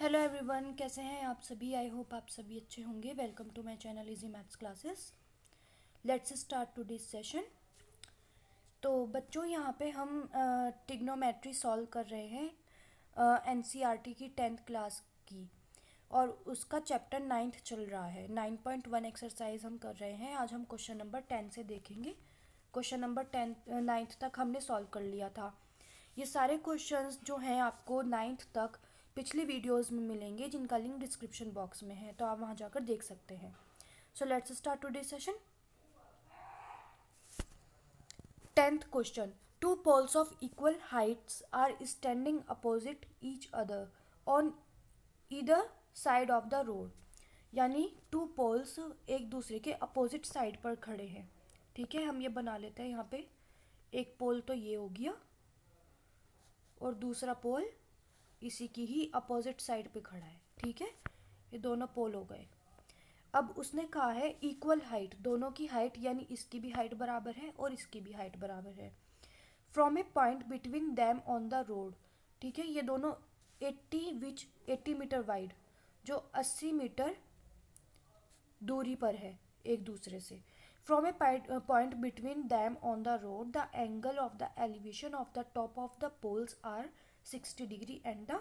Hello everyone, कैसे हैं आप सभी। आई होप आप सभी अच्छे होंगे। Welcome to my channel easy maths classes. Let's start today's session. तो बच्चों, यहाँ पे हम ट्रिग्नोमेट्री सॉल्व कर रहे हैं एनसीईआरटी की 10th क्लास की, और उसका चैप्टर 9th चल रहा है। 9.1 एक्सरसाइज हम कर रहे हैं। आज हम क्वेश्चन नंबर 10 से देखेंगे। क्वेश्चन नंबर 9th तक हमने सॉल्व कर लिया था। ये सारे क्वेश्चंस जो हैं आपको 9th तक पिछली वीडियोस में मिलेंगे, जिनका लिंक डिस्क्रिप्शन बॉक्स में है, तो आप वहाँ जाकर देख सकते हैं। सो let's start today session. 10th question. Two poles of equal heights are standing opposite each other on either side of the road. यानी टू पोल्स एक दूसरे के अपोजिट साइड पर खड़े हैं। ठीक है, हम ये बना लेते हैं। यहाँ पे एक पोल तो ये हो गया, और दूसरा पोल इसी की ही अपोजिट साइड पे खड़ा है। ठीक है, ये दोनों पोल हो गए। अब उसने कहा है इक्वल हाइट, दोनों की हाइट, यानी इसकी भी हाइट बराबर है और इसकी भी हाइट बराबर है। From a point between them on the road. ठीक है, ये दोनों 80 मीटर वाइड, जो 80 मीटर दूरी पर है एक दूसरे से। From a point between them on the road the angle of the elevation of the top of the poles are 60 degree and the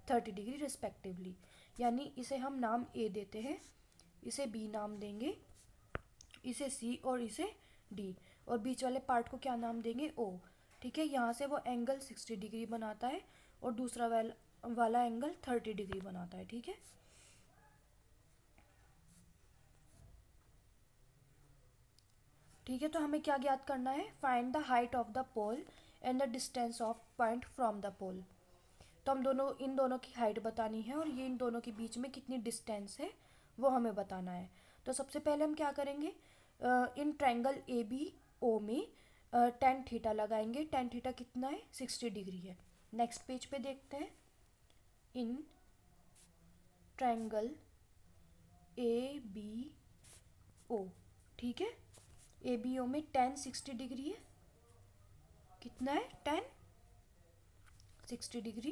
30 degree respectively. यानी इसे हम नाम ए देते हैं, इसे बी नाम देंगे, इसे सी और इसे डी, और बीच वाले पार्ट को क्या नाम देंगे, ओ। ठीक है, यहाँ से वो एंगल 60 डिग्री बनाता है और दूसरा वाला एंगल 30 डिग्री बनाता है। ठीक है, ठीक है, तो हमें क्या ज्ञात करना है, find the height of the pole and the distance of point from the pole. तो हम इन दोनों की हाइट बतानी है, और ये इन दोनों के बीच में कितनी डिस्टेंस है वो हमें बताना है। तो सबसे पहले हम क्या करेंगे, इन ट्रायंगल ए बी ओ में टेन थीटा लगाएंगे। टेन थीटा कितना है, 60 डिग्री है। नेक्स्ट पेज पे देखते हैं। इन ट्रायंगल ए बी ओ, ठीक है, ए बी ओ में टेन 60 डिग्री है। कितना है, टेन 60 डिग्री।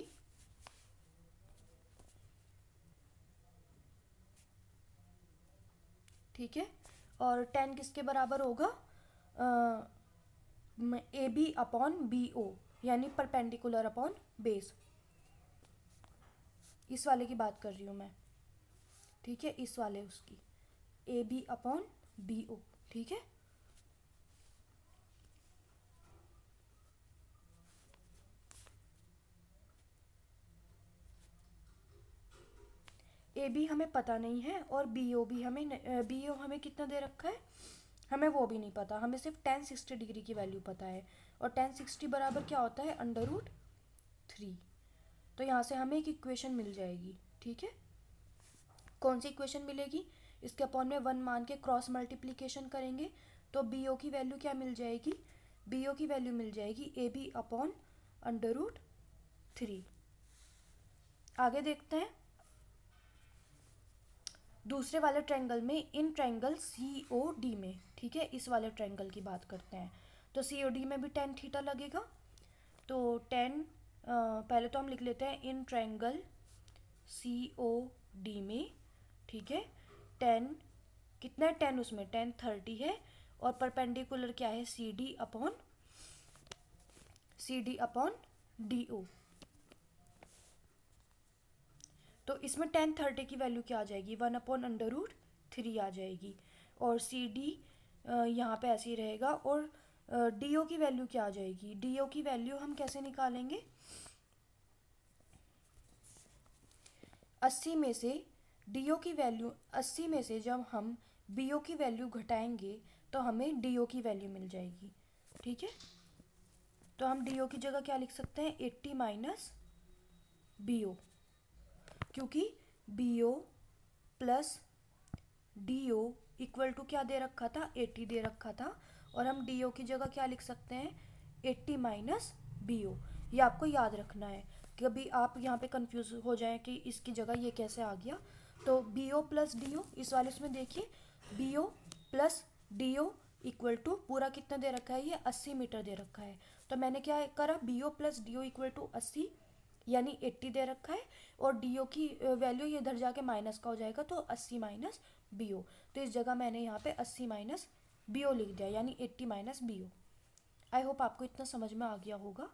ठीक है, और टेन किसके बराबर होगा, A B upon B O, यानी परपेंडिकुलर अपॉन बेस। इस वाले की बात कर रही हूँ मैं। ठीक है, इस वाले उसकी A B upon B O. ठीक है, ए बी हमें पता नहीं है, और बी ओ हमें कितना दे रखा है, हमें वो भी नहीं पता। हमें सिर्फ टेन 60 डिग्री की वैल्यू पता है, और टेन 60 बराबर क्या होता है, √3। तो यहाँ से हमें एक इक्वेशन मिल जाएगी। ठीक है, कौन सी इक्वेशन मिलेगी, इसके अपॉन में 1 मान के क्रॉस मल्टीप्लीकेशन करेंगे तो बी ओ की वैल्यू क्या मिल जाएगी, बी ओ की वैल्यू मिल जाएगी ए बी अपॉन √3। आगे देखते हैं दूसरे वाले ट्रायंगल में, in triangle C O D में। ठीक है, इस वाले ट्रायंगल की बात करते हैं। तो सी ओ डी में भी टेन थीटा लगेगा। तो टेन, पहले तो हम लिख लेते हैं in triangle C O D में। ठीक है, टेन कितना है, टेन उसमें टेन 30 है, और परपेंडिकुलर क्या है, C D upon D O. तो इसमें टेन 30 की वैल्यू क्या आ जाएगी, 1/√3 आ जाएगी, और सी डी यहाँ पे ऐसे ही रहेगा। और डी ओ की वैल्यू क्या आ जाएगी, डी ओ की वैल्यू हम कैसे निकालेंगे, 80 में से डी ओ की वैल्यू, 80 में से जब हम बी ओ की वैल्यू घटाएंगे तो हमें डी ओ की वैल्यू मिल जाएगी। ठीक है, तो हम डी ओ की जगह क्या लिख सकते हैं, 80 माइनस बी ओ, क्योंकि B O plus D O equal to क्या दे रखा था, 80 दे रखा था, और हम डी ओ की जगह क्या लिख सकते हैं, 80 माइनस बी ओ। ये आपको याद रखना है, कभी आप यहाँ पे कंफ्यूज हो जाए कि इसकी जगह ये कैसे आ गया। तो B O plus D O, इस वाले उसमें देखिए, B O plus D O equal to पूरा कितना दे रखा है, ये 80 मीटर दे रखा है। तो मैंने क्या करा, B O plus D O equal to 80 यानी 80 दे रखा है, और डी ओ की वैल्यू ये इधर जाके माइनस का हो जाएगा, तो 80 माइनस बी ओ। तो इस जगह मैंने यहाँ पे 80 माइनस बी ओ लिख दिया, यानी 80 minus B O. I hope आपको इतना समझ में आ गया होगा,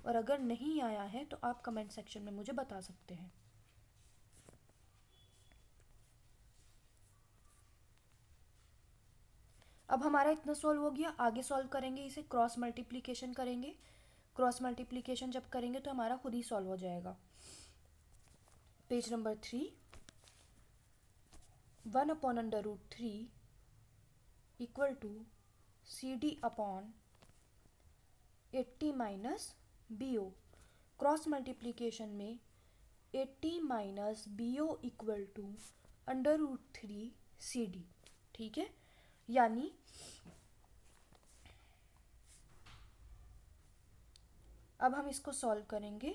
और अगर नहीं आया है तो आप कमेंट सेक्शन में मुझे बता सकते हैं। अब हमारा इतना सॉल्व हो गया, आगे सॉल्व करेंगे इसे, क्रॉस मल्टीप्लिकेशन करेंगे। क्रॉस मल्टीप्लिकेशन जब करेंगे तो हमारा खुद ही सॉल्व हो जाएगा। Page number 3, 1 upon under root 3 equal to C D upon 80 minus B O. Cross multiplication में 80 minus B O equal to under root 3 C D. ठीक है, यानी अब हम इसको सॉल्व करेंगे,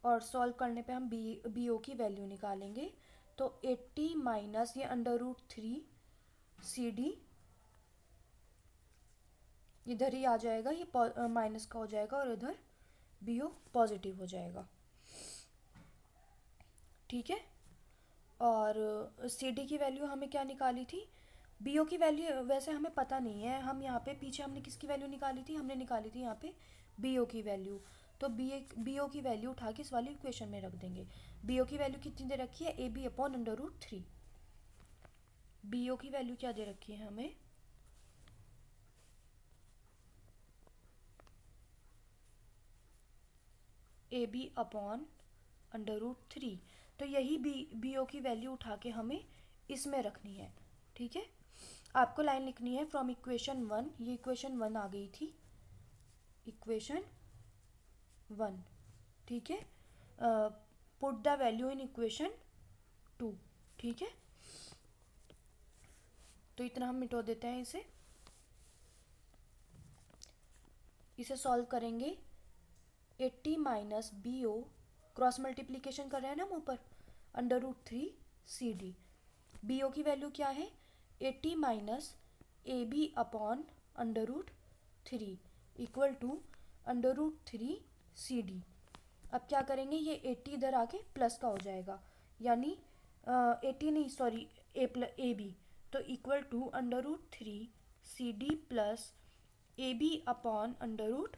और सॉल्व करने पे हम बी ओ की वैल्यू निकालेंगे। तो 80 माइनस ये अंडर रूट 3 सी डी इधर ही आ जाएगा, ये माइनस का हो जाएगा, और इधर बी ओ पॉजिटिव हो जाएगा। ठीक है, और सी डी की वैल्यू हमें क्या निकाली थी, बी ओ की वैल्यू वैसे हमें पता नहीं है, हम यहाँ पे पीछे हमने किसकी वैल्यू निकाली थी, हमने निकाली थी यहाँ पे बी ओ की वैल्यू। तो बी ओ की वैल्यू उठा के इस वाली इक्वेशन में रख देंगे। बी ओ की वैल्यू कितनी दे रखी है, A B upon under root 3। B O की वैल्यू क्या दे रखी है हमें, A B upon under root 3। तो यही बी ओ की वैल्यू उठा के हमें इसमें रखनी है। ठीक है, आपको लाइन लिखनी है फ्रॉम इक्वेशन 1, ये इक्वेशन 1 आ गई थी, इक्वेशन 1। ठीक है, put the value in equation 2। ठीक है, तो इतना हम मिटो देते हैं इसे सॉल्व करेंगे। 80 minus B O, cross multiplication कर रहे हैं ना हम ऊपर, under root 3 C D. B O की वैल्यू क्या है, 80 minus A B upon under root 3 equal to under root 3 C D. अब क्या करेंगे, ये 80 इधर आके प्लस का हो जाएगा, यानी 80 नहीं सॉरी ए बी, तो equal to under root 3 C D plus A B upon under root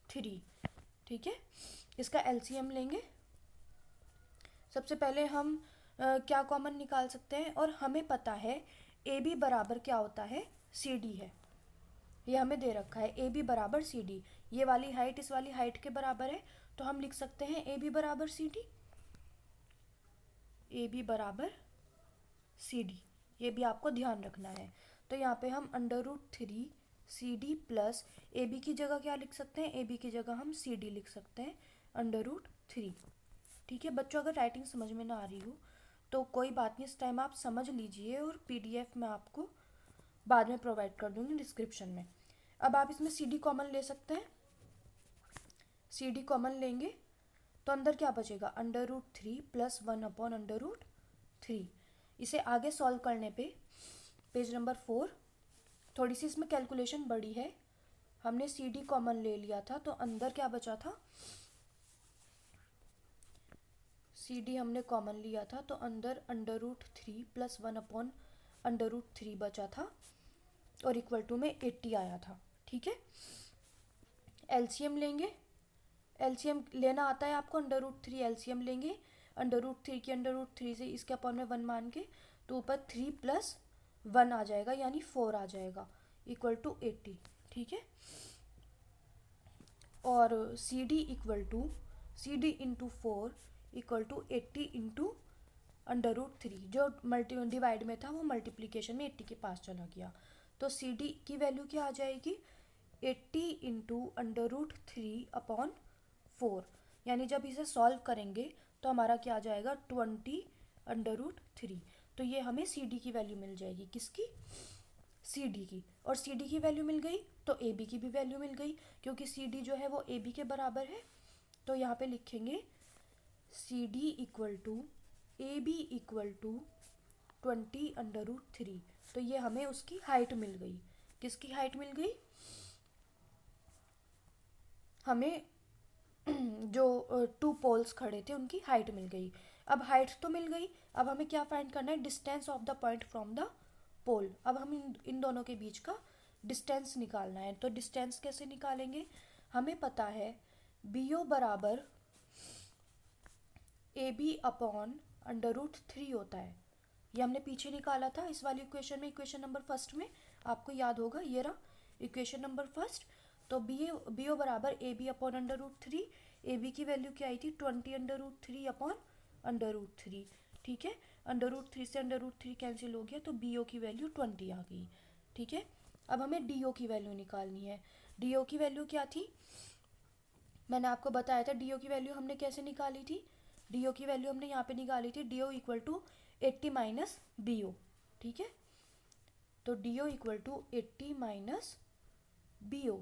3। ठीक है, इसका एलसीएम लेंगे। सबसे पहले हम क्या कॉमन निकाल सकते हैं, और हमें पता है ए बी बराबर क्या होता है, सी डी है, ये हमें दे रखा है ए बी बराबर सी डी। ये वाली हाइट इस वाली हाइट के बराबर है, तो हम लिख सकते हैं ए बी बराबर सी डी, ए बी बराबर सी डी, ये भी आपको ध्यान रखना है। तो यहाँ पे हम under root 3 C D plus A B की जगह क्या लिख सकते हैं, ए बी की जगह हम सी डी लिख सकते हैं, अंडर रूट 3। ठीक है बच्चों, अगर राइटिंग समझ में ना आ रही हो तो कोई बात नहीं, इस टाइम आप समझ लीजिए, और पीडीएफ में आपको बाद में प्रोवाइड कर दूंगी डिस्क्रिप्शन में। अब आप इसमें सी डी कॉमन ले सकते हैं, सी डी कॉमन लेंगे तो अंदर क्या बचेगा, under root 3 plus 1 upon under root 3। इसे आगे सॉल्व करने पे पेज नंबर 4, थोड़ी सी इसमें कैलकुलेशन बड़ी है, हमने सी डी कॉमन ले लिया था, तो अंदर क्या बचा था, सी डी हमने कॉमन लिया था, तो अंदर under root 3 plus 1 upon under root 3 बचा था, और इक्वल टू में 80 आया था। ठीक है, एलसीएम लेंगे, एलसीएम लेना आता है आपको, अंडर रूट 3 एलसीएम लेंगे, अंडर रूट 3 की अंडर रूट 3 से इसके अपॉन में 1 मान के, तो ऊपर 3 प्लस 1 आ जाएगा, यानी 4 आ जाएगा, इक्वल टू 80। ठीक है, और C D equal to C D into 4 equal to 80 into under root 3, जो डिवाइड में था वो मल्टीप्लीकेशन में 80 के पास चला गया। तो सी डी की वैल्यू क्या आ जाएगी, 80 इंटू अंडर रूट 3 अपॉन 4, यानी जब इसे सॉल्व करेंगे तो हमारा क्या आ जाएगा, 20 अंडर रूट 3। तो ये हमें सी डी की वैल्यू मिल जाएगी, किसकी, सी डी की। और सी डी की वैल्यू मिल गई तो ए बी की भी वैल्यू मिल गई, क्योंकि सी डी जो है वो ए बी के बराबर है। तो यहाँ पे लिखेंगे C D equal to A B equal to 20 under root 3। तो ये हमें उसकी हाइट मिल गई, किसकी हाइट मिल गई, हमें जो टू पोल्स खड़े थे उनकी हाइट मिल गई। अब हाइट तो मिल गई, अब हमें क्या फाइंड करना है, distance of the point from the pole. अब हम इन दोनों के बीच का डिस्टेंस निकालना है। तो डिस्टेंस कैसे निकालेंगे, हमें पता है बी ओ बराबर ए बी अपॉन √3 होता है। ये हमने पीछे निकाला था इस वाली इक्वेशन में, इक्वेशन नंबर फर्स्ट में, आपको याद होगा, ये रहा इक्वेशन नंबर फर्स्ट। तो बी ओ बराबर A B upon √3, A B की वैल्यू क्या आई थी 20 √3 अपॉन √3, ठीक है। √3 से √3 कैंसिल हो गया तो बी ओ की वैल्यू 20 आ गई, ठीक है। अब हमें डी ओ की वैल्यू निकालनी है। डी ओ की वैल्यू क्या थी, मैंने आपको बताया था डी ओ की वैल्यू हमने कैसे निकाली थी। डी ओ की वैल्यू हमने यहाँ पे निकाली थी, D O equal to 80 minus B O, ठीक है। तो D O equal to 80 minus B O.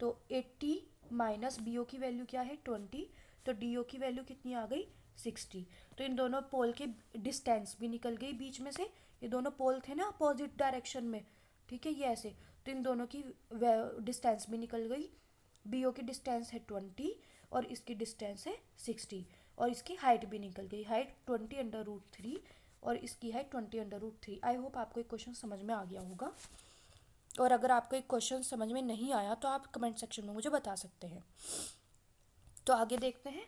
तो 80 माइनस बी ओ की वैल्यू क्या है 20, तो डी ओ की वैल्यू कितनी आ गई 60। तो इन दोनों पोल के डिस्टेंस भी निकल गई बीच में से, ये दोनों पोल थे ना अपोजिट डायरेक्शन में, ठीक है, ये ऐसे। तो इन दोनों की डिस्टेंस भी निकल गई। बी ओ की डिस्टेंस है 20 और इसकी डिस्टेंस है 60, और इसकी हाइट भी निकल गई, हाइट 20 √3 और इसकी हाइट 20 √3। आई होप आपको एक क्वेश्चन समझ में आ गया होगा, और अगर आपको एक क्वेश्चन समझ में नहीं आया तो आप कमेंट सेक्शन में मुझे बता सकते हैं। तो आगे देखते हैं,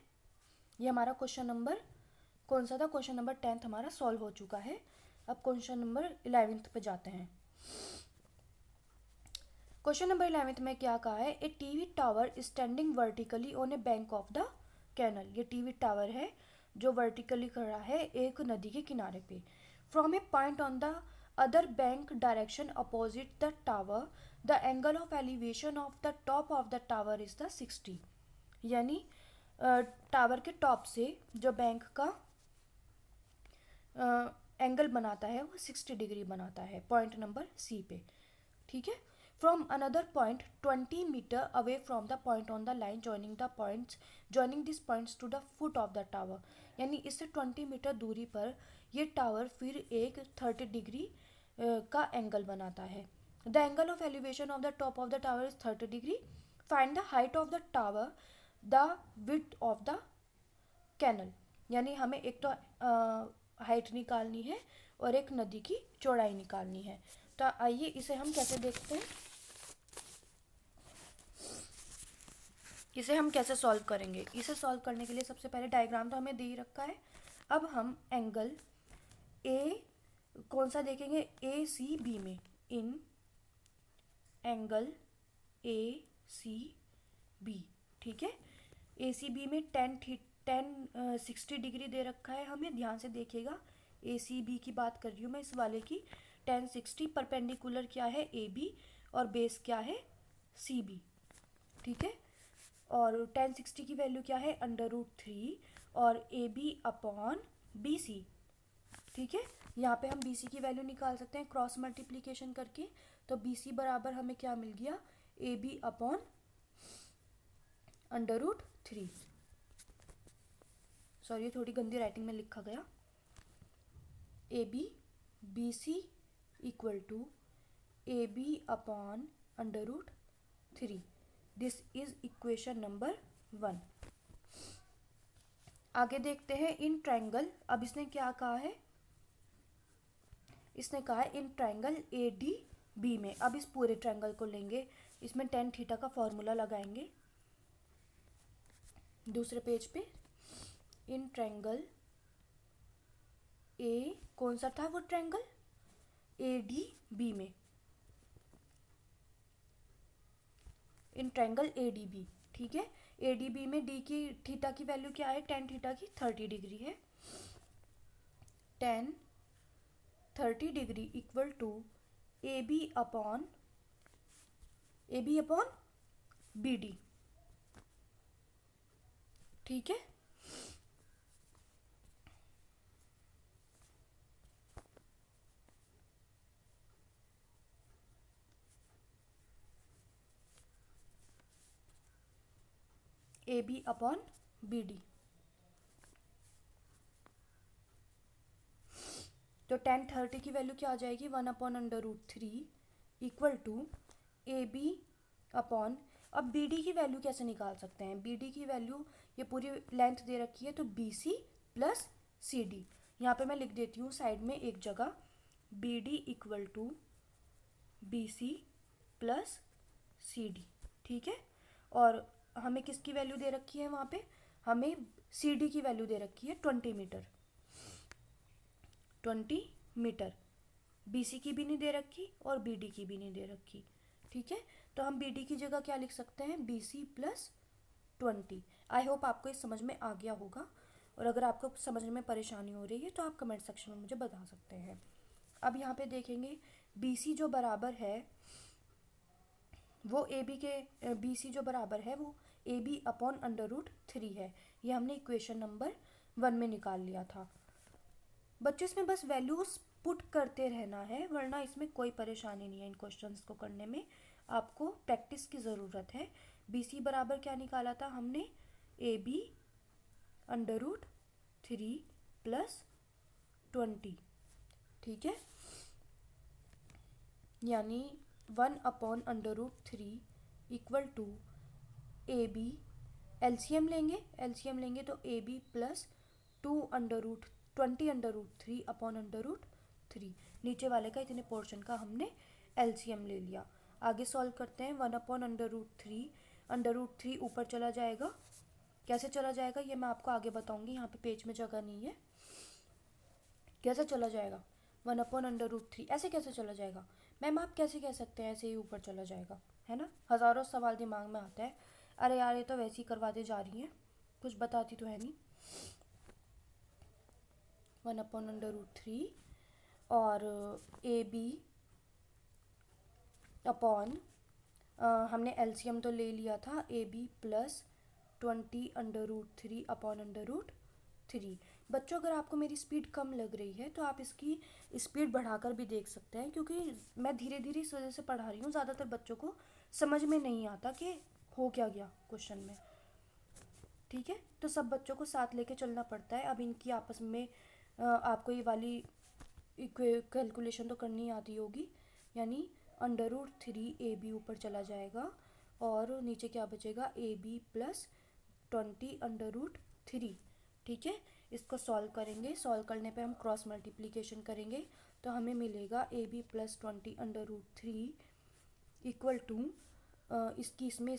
ये हमारा क्वेश्चन नंबर कौन सा था, क्वेश्चन नंबर 10 हमारा सॉल्व हो चुका है। अब क्वेश्चन नंबर 11 पे जाते हैं। क्वेश्चन नंबर 11 में क्या कहा है, a TV tower standing vertically on a bank of the canal. ये टीवी टावर है जो वर्टिकली खड़ा है एक नदी के किनारे पे। From a point on the other bank direction opposite the tower the angle of elevation of the top of the tower is the 60। यानी टावर के टॉप से जो बैंक का एंगल बनाता है वो 60 डिग्री बनाता है पॉइंट नंबर सी पे, ठीक है। From another point 20 metre away from the point on the line joining this points to the foot of the tower. यानी इससे 20 मीटर दूरी पर ये टावर फिर एक 30 डिग्री का एंगल बनाता है। The angle of elevation of the top of the tower is 30 degree. Find the height of the tower, the width of the canal. यानी हमें एक तो हाइट निकालनी है और एक नदी की चौड़ाई निकालनी है। तो आइए इसे हम कैसे देखते हैं, इसे हम कैसे सॉल्व करेंगे। इसे सॉल्व करने के लिए सबसे पहले डायग्राम तो हमें दे ही रखा है। अब हम एंगल ए कौन सा देखेंगे, ए सी बी में, इन एंगल ए सी बी, ठीक है। ए सी बी में 60 डिग्री दे रखा है हमें, ध्यान से देखिएगा। ए सी बी की बात कर रही हूँ मैं इस वाले की। 1060 परपेंडिकुलर क्या है ए बी और बेस क्या है सी बी, ठीक है। और 1060 की वैल्यू क्या है √3 और A B upon B C, ठीक है। यहाँ पे हम बी सी की वैल्यू निकाल सकते हैं क्रॉस मल्टीप्लीकेशन करके। तो बी सी बराबर हमें क्या मिल गया, ए बी अपॉन √3, सॉरी थोड़ी गंदी राइटिंग में लिखा गया, A B C equal to A B upon √3। This is equation number 1। आगे देखते हैं इन ट्रायंगल। अब इसने क्या कहा है, इसने कहा है in triangle A D B में। अब इस पूरे ट्रायंगल को लेंगे, इसमें tan थीटा का फॉर्मूला लगाएंगे दूसरे पेज पे। इन ट्रायंगल ए कौन सा था वो ट्रायंगल, ए डी बी में, in triangle A D B, ठीक है। ए डी बी में डी की थीटा की वैल्यू क्या है, tan थीटा की 30 डिग्री है। tan 30 degree equal to A B upon B D, ठीक है। A B upon B D, तो tan 30 की वैल्यू क्या आ जाएगी 1 upon √3 equal to A B upon अब बी डी की वैल्यू कैसे निकाल सकते हैं? बी डी की वैल्यू, ये पूरी लेंथ दे रखी है तो B C plus C D, यहाँ पे मैं लिख देती हूँ साइड में एक जगह, B D equal to B C plus C D, ठीक है। और हमें किसकी वैल्यू दे रखी है वहाँ पे? हमें सी डी की वैल्यू दे रखी है 20 मीटर, 20 मीटर। बी सी की भी नहीं दे रखी और बी डी की भी नहीं दे रखी, ठीक है। तो हम बी डी की जगह क्या लिख सकते हैं? B C plus 20। I hope आपको ये समझ में आ गया होगा, और अगर आपको समझने में परेशानी हो रही है तो आप कमेंट सेक्शन में मुझे बता सकते हैं। अब यहाँ पे देखेंगे बी सी जो बराबर है वो ए बी के, बी सी जो बराबर है वो ए बी अपॉन √3 है। ये हमने इक्वेशन नंबर 1 में निकाल लिया था। बच्चों इसमें बस वैल्यूज पुट करते रहना है, वरना इसमें कोई परेशानी नहीं है। इन क्वेश्चंस को करने में आपको प्रैक्टिस की ज़रूरत है। बी सी बराबर क्या निकाला था हमने? ए बी √3 प्लस 20, ठीक है। यानी 1 upon √3 equal to A B, LCM लेंगे तो ए बी प्लस 20 अपॉन √3, नीचे वाले का इतने पोर्शन का हमने एलसीएम ले लिया। आगे सॉल्व करते हैं। 1 अपॉन √3 ऊपर चला जाएगा। कैसे चला जाएगा ये मैं आपको आगे बताऊंगी, यहाँ पे पेज में जगह नहीं है। कैसे चला जाएगा? 1 अपॉन √3 ऐसे कैसे चला जाएगा? मैम आप कैसे कह सकते हैं ऐसे ही ऊपर चला जाएगा, है ना। हज़ारों सवाल दिमाग में आता है, अरे यार ये तो वैसे ही करवाते जा रही हैं, कुछ बताती तो है नहीं। 1 अपॉन √3 और ए बी अपॉन, हमने एलसीएम तो ले लिया था, ए बी प्लस 20 √3 अपॉन √3। बच्चों अगर आपको मेरी स्पीड कम लग रही है तो आप इसकी स्पीड बढ़ाकर भी देख सकते हैं, क्योंकि मैं धीरे धीरे इस वजह से पढ़ा रही हूँ। ज़्यादातर बच्चों को समझ में नहीं आता कि हो क्या गया क्वेश्चन में, ठीक है। तो सब बच्चों को साथ लेके चलना पड़ता है। अब इनकी आपस में आपको ये वाली कैलकुलेशन तो करनी आती होगी, यानी √3 ए बी ऊपर चला जाएगा और नीचे क्या बचेगा? ए बी प्लस 20 √3, ठीक है। इसको सॉल्व करेंगे, सॉल्व करने पे हम क्रॉस मल्टीप्लिकेशन करेंगे तो हमें मिलेगा A B plus 20 √3 equal to इसकी इसमें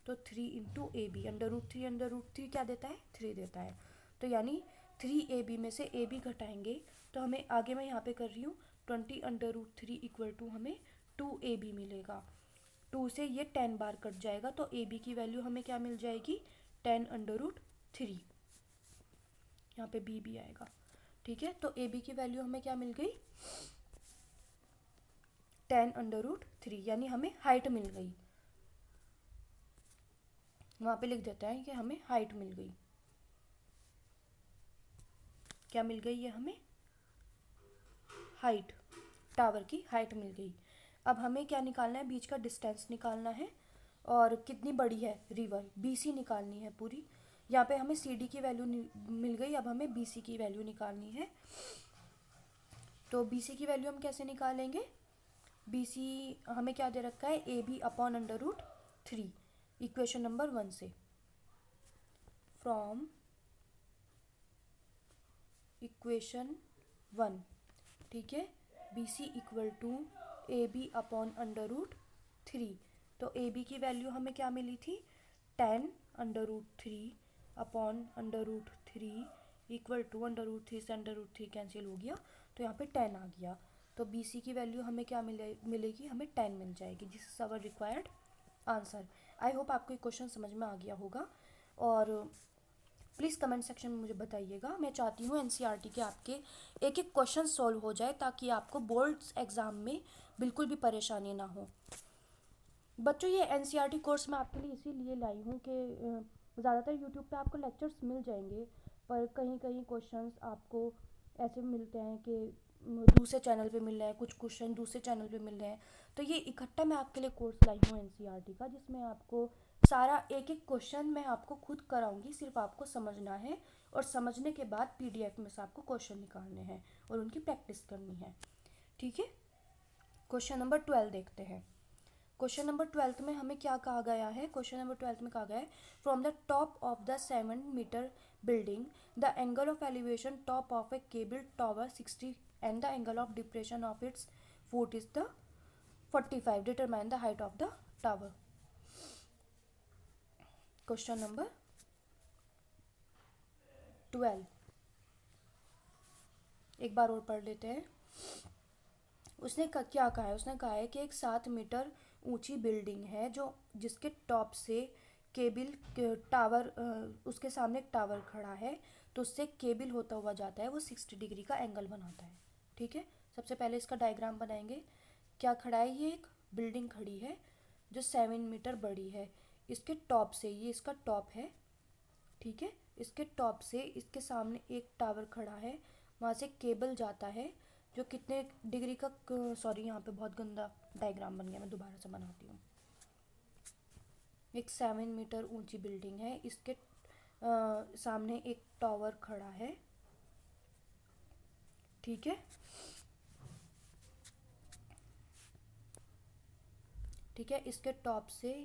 तो 3 इंटू ए बी, √3 क्या देता है? 3 देता है। तो यानी 3 ए बी में से ए बी घटाएंगे तो हमें आगे मैं यहाँ पे कर रही हूँ 20 √3 इक्वल टू हमें 2 ए बी मिलेगा। 2 से ये 10 बार कट जाएगा तो ए बी की वैल्यू हमें क्या मिल जाएगी? 10 √3, यहाँ पे बी भी आएगा, ठीक है। तो ए बी की वैल्यू हमें क्या मिल गई? 10 √3, यानी हमें हाइट मिल गई। वहाँ पे लिख देता है कि हमें हाइट मिल गई। क्या मिल गई? ये हमें हाइट, टावर की हाइट मिल गई। अब हमें क्या निकालना है? बीच का डिस्टेंस निकालना है, और कितनी बड़ी है रिवर, BC निकालनी है पूरी। यहाँ पे हमें CD की वैल्यू मिल गई, अब हमें BC की वैल्यू निकालनी है। तो BC की वैल्यू हम कैसे निकालेंगे? BC हमें क्या दे रखा है? AB अपॉन √3, इक्वेशन नंबर 1 से। फ्रॉम इक्वेशन 1, ठीक है। BC equal to AB upon √3। तो AB की वैल्यू हमें क्या मिली थी? 10 √3 अपॉन √3 इक्वल टू √3 से √3 कैंसिल हो गया तो यहाँ पे 10 आ गया। तो BC की वैल्यू हमें क्या मिलेगी? हमें 10 मिल जाएगी। This is our required answer. I hope आपको ये क्वेश्चन समझ में आ गया होगा, और प्लीज़ कमेंट सेक्शन में मुझे बताइएगा। मैं चाहती हूँ एनसीईआरटी के आपके एक एक क्वेश्चन सॉल्व हो जाए, ताकि आपको बोर्ड्स एग्ज़ाम में बिल्कुल भी परेशानी ना हो। बच्चों ये एनसीईआरटी कोर्स मैं आपके लिए इसीलिए लाई हूँ कि ज़्यादातर यूट्यूब पे आपको लेक्चर्स मिल जाएंगे, पर कहीं कहीं क्वेश्चंस आपको ऐसे मिलते हैं कि दूसरे चैनल पे मिल रहे हैं, कुछ क्वेश्चन दूसरे चैनल पे मिल रहे हैं। तो ये इकट्ठा मैं आपके लिए कोर्स लाई हूँ एनसीईआरटी का, जिसमें आपको सारा एक एक क्वेश्चन मैं आपको खुद कराऊंगी, सिर्फ आपको समझना है, और समझने के बाद PDF में से आपको क्वेश्चन निकालने हैं और उनकी प्रैक्टिस करनी है, ठीक है। क्वेश्चन नंबर 12 देखते हैं। क्वेश्चन नंबर 12 में हमें क्या कहा गया है, क्वेश्चन नंबर 12 में कहा गया है from the top of the 7 metre building the angle of elevation top of a cable tower 60 and the angle of depression of its foot is the 45, determine the height of the tower. Question number 12 एक बार और पढ़ लेते हैं। उसने क्या कहा है, उसने कहा है कि एक 7 मीटर ऊंची बिल्डिंग है जो जिसके टॉप से केबल टावर उसके सामने एक टावर खड़ा है, तो उससे केबल होता हुआ जाता है, वो 60 डिग्री का एंगल बनाता है। ठीक है, सबसे पहले इसका डायग्राम बनाएंगे। क्या खड़ा है, ये एक बिल्डिंग खड़ी है जो 7 मीटर बड़ी है। इसके टॉप से, ये इसका टॉप है, ठीक है, इसके टॉप से इसके सामने एक टावर खड़ा है, वहाँ से केबल जाता है जो कितने डिग्री का, सॉरी यहाँ पे बहुत गंदा डायग्राम बन गया, मैं दोबारा से बनाती हूँ। एक 7 मीटर ऊंची बिल्डिंग है, इसके सामने एक टावर खड़ा है, ठीक है, ठीक है, इसके टॉप से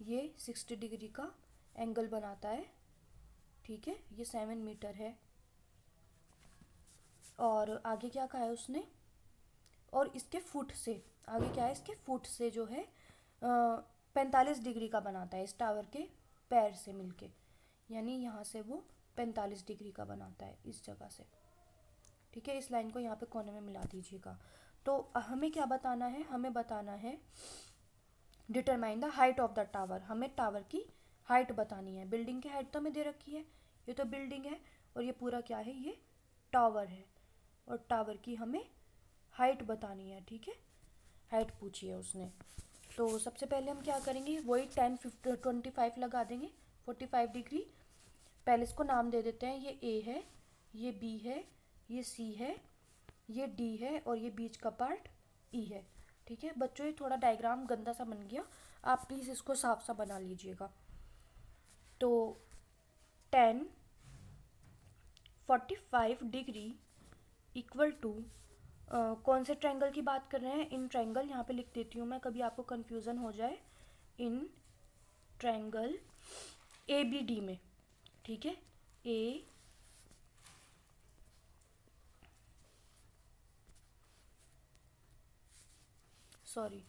ये 60 डिग्री का एंगल बनाता है, ठीक है, ये 7 मीटर है। और आगे क्या कहा है उसने, और इसके फुट से, आगे क्या है, इसके फुट से जो है 45 डिग्री का बनाता है, इस टावर के पैर से मिलके, यानी यहाँ से वो 45 डिग्री का बनाता है इस जगह से। ठीक है, इस लाइन को यहाँ पे कोने में मिला दीजिएगा। तो हमें क्या बताना है, हमें बताना है determine the height of the tower, हमें टावर की हाइट बतानी है। बिल्डिंग की हाइट तो हमें दे रखी है, ये तो बिल्डिंग है और ये पूरा क्या है, ये टावर है, और टावर की हमें हाइट बतानी है। ठीक है, हाइट पूछी है उसने। तो सबसे पहले हम क्या करेंगे, वही 10, 50, 25 लगा देंगे, 45 डिग्री। पहले इसको नाम दे देते हैं, ये ए है, ये बी है, ये सी है, ये डी है, और ये बीच का पार्ट ई है। ठीक है बच्चों, ये थोड़ा डायग्राम गंदा सा बन गया, आप प्लीज़ इसको साफ सा बना लीजिएगा। तो 10, 45 डिग्री इक्वल टू कौन से ट्रायंगल की बात कर रहे हैं, इन ट्रायंगल, यहाँ पे लिख देती हूँ मैं, कभी आपको कंफ्यूजन हो जाए, in triangle A B D में। ठीक है, uh sorry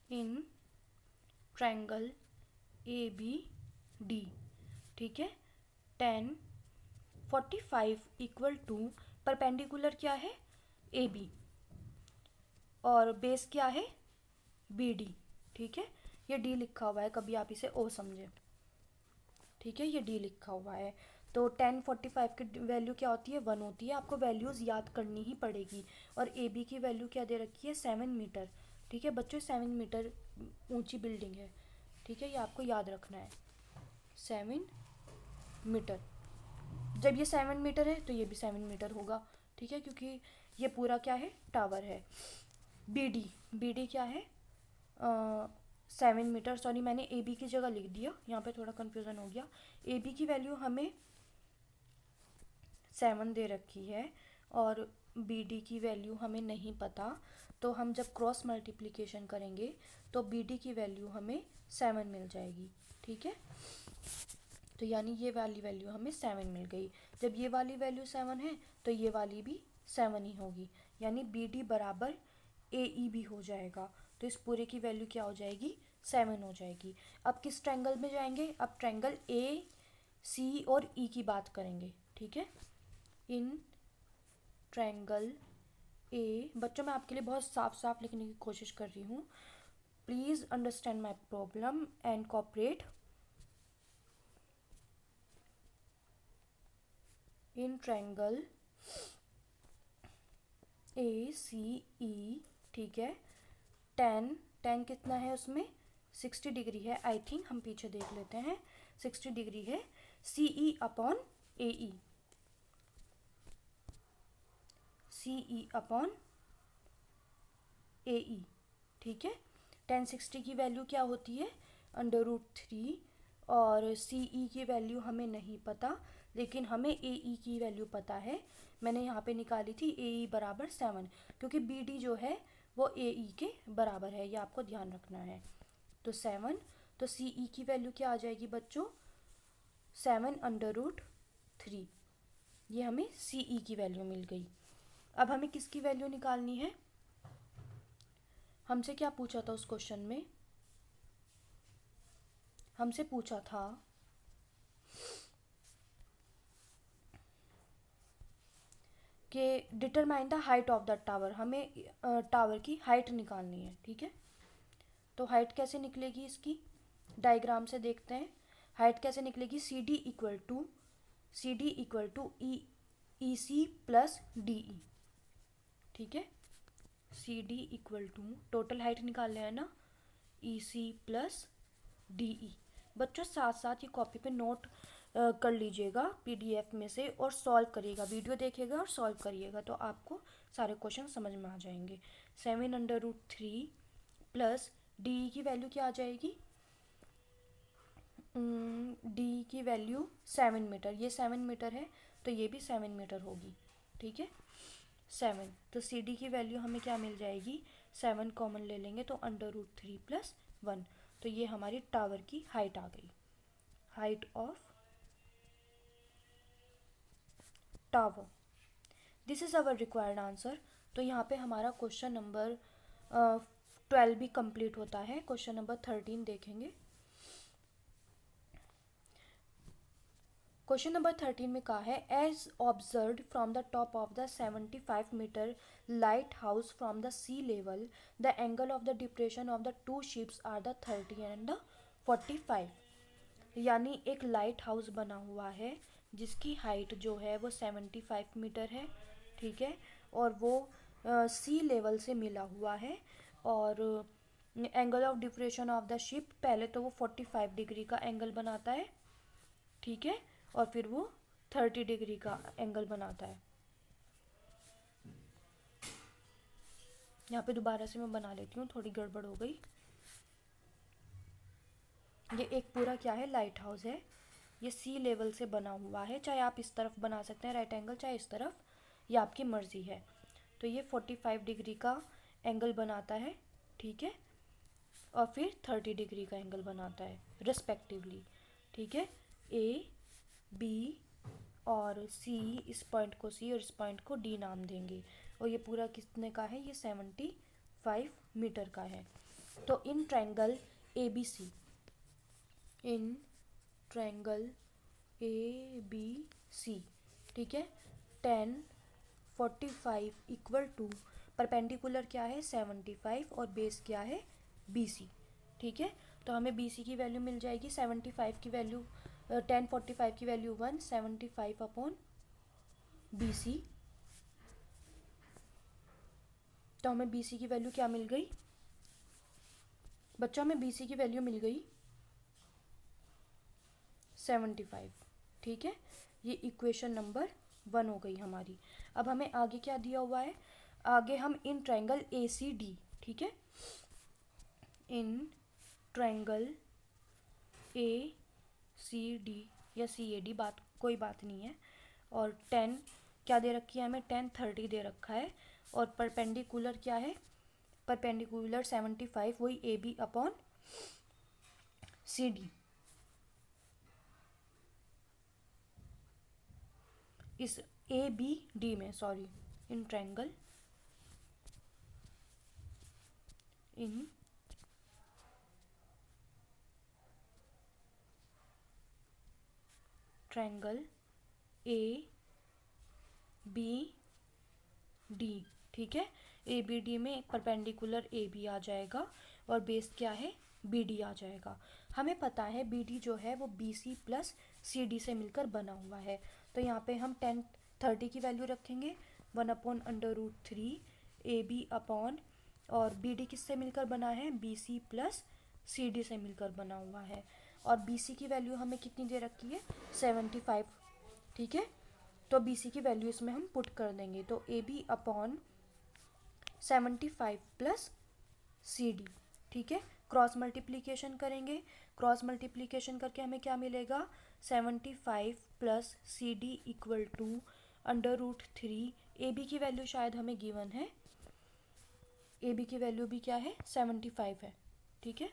in triangle A B D. ठीक है, 10, 45 इक्वल टू परपेंडिकुलर क्या है, ए बी, और बेस क्या है, बी डी। ठीक है, ये डी लिखा हुआ है, कभी आप इसे ओ समझे। ठीक है, ये डी लिखा हुआ है। तो 10, 45 की वैल्यू क्या होती है, 1 होती है। आपको वैल्यूज़ याद करनी ही पड़ेगी। और ए बी की वैल्यू क्या दे रखी है, 7 मीटर। ठीक है बच्चों, 7 मीटर ऊंची बिल्डिंग है। ठीक है, ये आपको याद रखना है, 7 मीटर। जब ये 7 मीटर है तो ये भी 7 मीटर होगा। ठीक है, क्योंकि ये पूरा क्या है, टावर है। बी डी, बी डी क्या है, 7 मीटर, सॉरी मैंने ए बी की जगह लिख दिया, यहाँ पे थोड़ा कन्फ्यूज़न हो गया। ए बी की वैल्यू हमें 7 दे रखी है और बी डी की वैल्यू हमें नहीं पता, तो हम जब क्रॉस मल्टीप्लिकेशन करेंगे तो बी डी की वैल्यू हमें 7 मिल जाएगी। ठीक है, तो यानी ये वाली वैल्यू हमें 7 मिल गई। जब ये वाली वैल्यू 7 है तो ये वाली भी 7 ही होगी, यानी बी डी बराबर ए ई भी हो जाएगा। तो इस पूरे की वैल्यू क्या हो जाएगी, 7 हो जाएगी। अब किस ट्रायंगल में जाएंगे, अब ट्रायंगल ए सी और ई की बात करेंगे। ठीक है, इन ट्रायंगल ए, बच्चों मैं आपके लिए बहुत साफ साफ लिखने की कोशिश कर रही हूँ, please understand my problem and cooperate. In triangle A C E, ठीक है, 10 कितना है उसमें, 60 डिग्री है, आई थिंक हम पीछे देख लेते हैं, 60 डिग्री है, सी ई अपॉन ए ई, सी ई अपॉन ए ई। ठीक है, 10, 60 की वैल्यू क्या होती है, √3, और सी ई की वैल्यू हमें नहीं पता, लेकिन हमें ए ई की वैल्यू पता है। मैंने यहाँ पे निकाली थी ए ई बराबर 7, क्योंकि बी डी जो है वो ए ई के बराबर है, ये आपको ध्यान रखना है। तो 7, तो सी ई की वैल्यू क्या आ जाएगी बच्चों, 7/√3। ये हमें सी ई की वैल्यू मिल गई। अब हमें किसकी वैल्यू निकालनी है, हमसे क्या पूछा था उस क्वेश्चन में, हमसे पूछा था कि determine the height of the tower, हमें टावर की हाइट निकालनी है। ठीक है, तो हाइट कैसे निकलेगी इसकी, डायग्राम से देखते हैं। हाइट कैसे निकलेगी, C D equal to E C plus D E. ठीक है, C D equal to, total height निकाल है ना, ई सी प्लस डी ई। बच्चों साथ साथ ये कॉपी पे नोट कर लीजिएगा पीडीएफ में से और सॉल्व करिएगा, वीडियो देखिएगा और सॉल्व करिएगा, तो आपको सारे क्वेश्चन समझ में आ जाएंगे। 7/√3 प्लस डी की वैल्यू क्या आ जाएगी, डी की वैल्यू 7 मीटर, ये 7 मीटर है तो ये भी 7 मीटर होगी। ठीक है, 7, तो सी डी की वैल्यू हमें क्या मिल जाएगी, 7 कॉमन ले लेंगे तो √3 + 1, तो ये हमारी टावर की हाइट आ गई, height of tower. This is our required answer. तो यहाँ पे हमारा क्वेश्चन नंबर 12 भी कंप्लीट होता है। क्वेश्चन नंबर 13 देखेंगे। क्वेश्चन नंबर 13 में कहा है, as observe from the top of the 75 metre light house from the sea level, the angle of the depression of the two ships are the 30 and the 45। यानी एक light house बना हुआ है जिसकी height जो है वो 75 मीटर है। ठीक है, और वो सी लेवल से मिला हुआ है, और angle of depression of the ship, पहले तो वो 45 डिग्री का एंगल बनाता है। ठीक है, और फिर वो 30 डिग्री का एंगल बनाता है। यहाँ पे दोबारा से मैं बना लेती हूँ, थोड़ी गड़बड़ हो गई। ये एक पूरा क्या है, लाइट हाउस है, ये सी लेवल से बना हुआ है। चाहे आप इस तरफ बना सकते हैं राइट एंगल, चाहे इस तरफ, ये आपकी मर्जी है। तो ये 45 डिग्री का एंगल बनाता है। ठीक है, और फिर 30 डिग्री का एंगल बनाता है रिस्पेक्टिवली। ठीक है, ए बी और सी, इस पॉइंट को सी और इस पॉइंट को डी नाम देंगे। और ये पूरा कितने का है, ये 75 मीटर का है। तो in triangle A B C, in triangle A B C, ठीक है, 10 45 इक्वल टू, परपेंडिकुलर क्या है 75 और बेस क्या है बी सी। ठीक है, तो हमें बी सी की वैल्यू मिल जाएगी 75 की वैल्यू, 10 45 की वैल्यू 1, 75 अपॉन बी सी। तो हमें बी सी की वैल्यू क्या मिल गई बच्चों, हमें बी सी की वैल्यू मिल गई 75। ठीक है, ये इक्वेशन नंबर 1 हो गई हमारी। अब हमें आगे क्या दिया हुआ है, आगे हम इन ट्रायंगल ए सी डी, ठीक है, in triangle A C D या सी ए डी, बात कोई बात नहीं है। और 10 क्या दे रखी है हमें, 10 30 दे रखा है, और परपेंडिकुलर क्या है, परपेंडिकुलर 75, वही A B upon C D. इस ए बी डी में, sorry, in triangle, in triangle A B D, ठीक है, ए बी डी में परपेंडिकुलर ए बी आ जाएगा और बेस क्या है बी डी आ जाएगा। हमें पता है बी डी जो है वो B C plus C D से मिलकर बना हुआ है। तो यहाँ पे हम 10 30 की वैल्यू रखेंगे, 1/√3 ए बी अपॉन, और बी डी किससे मिलकर बना है, B C plus C D से मिलकर बना हुआ है। और बी सी की वैल्यू हमें कितनी दे रखी है 75। ठीक है, तो बी सी की वैल्यू इसमें हम पुट कर देंगे, तो A B upon 75 plus C D. ठीक है। क्रॉस मल्टीप्लीकेशन करेंगे, क्रॉस मल्टीप्लीकेशन करके हमें क्या मिलेगा, 75 plus C D equal to √3। A B की वैल्यू शायद हमें गिवन है, ए बी की वैल्यू भी क्या है, 75 है, ठीक है।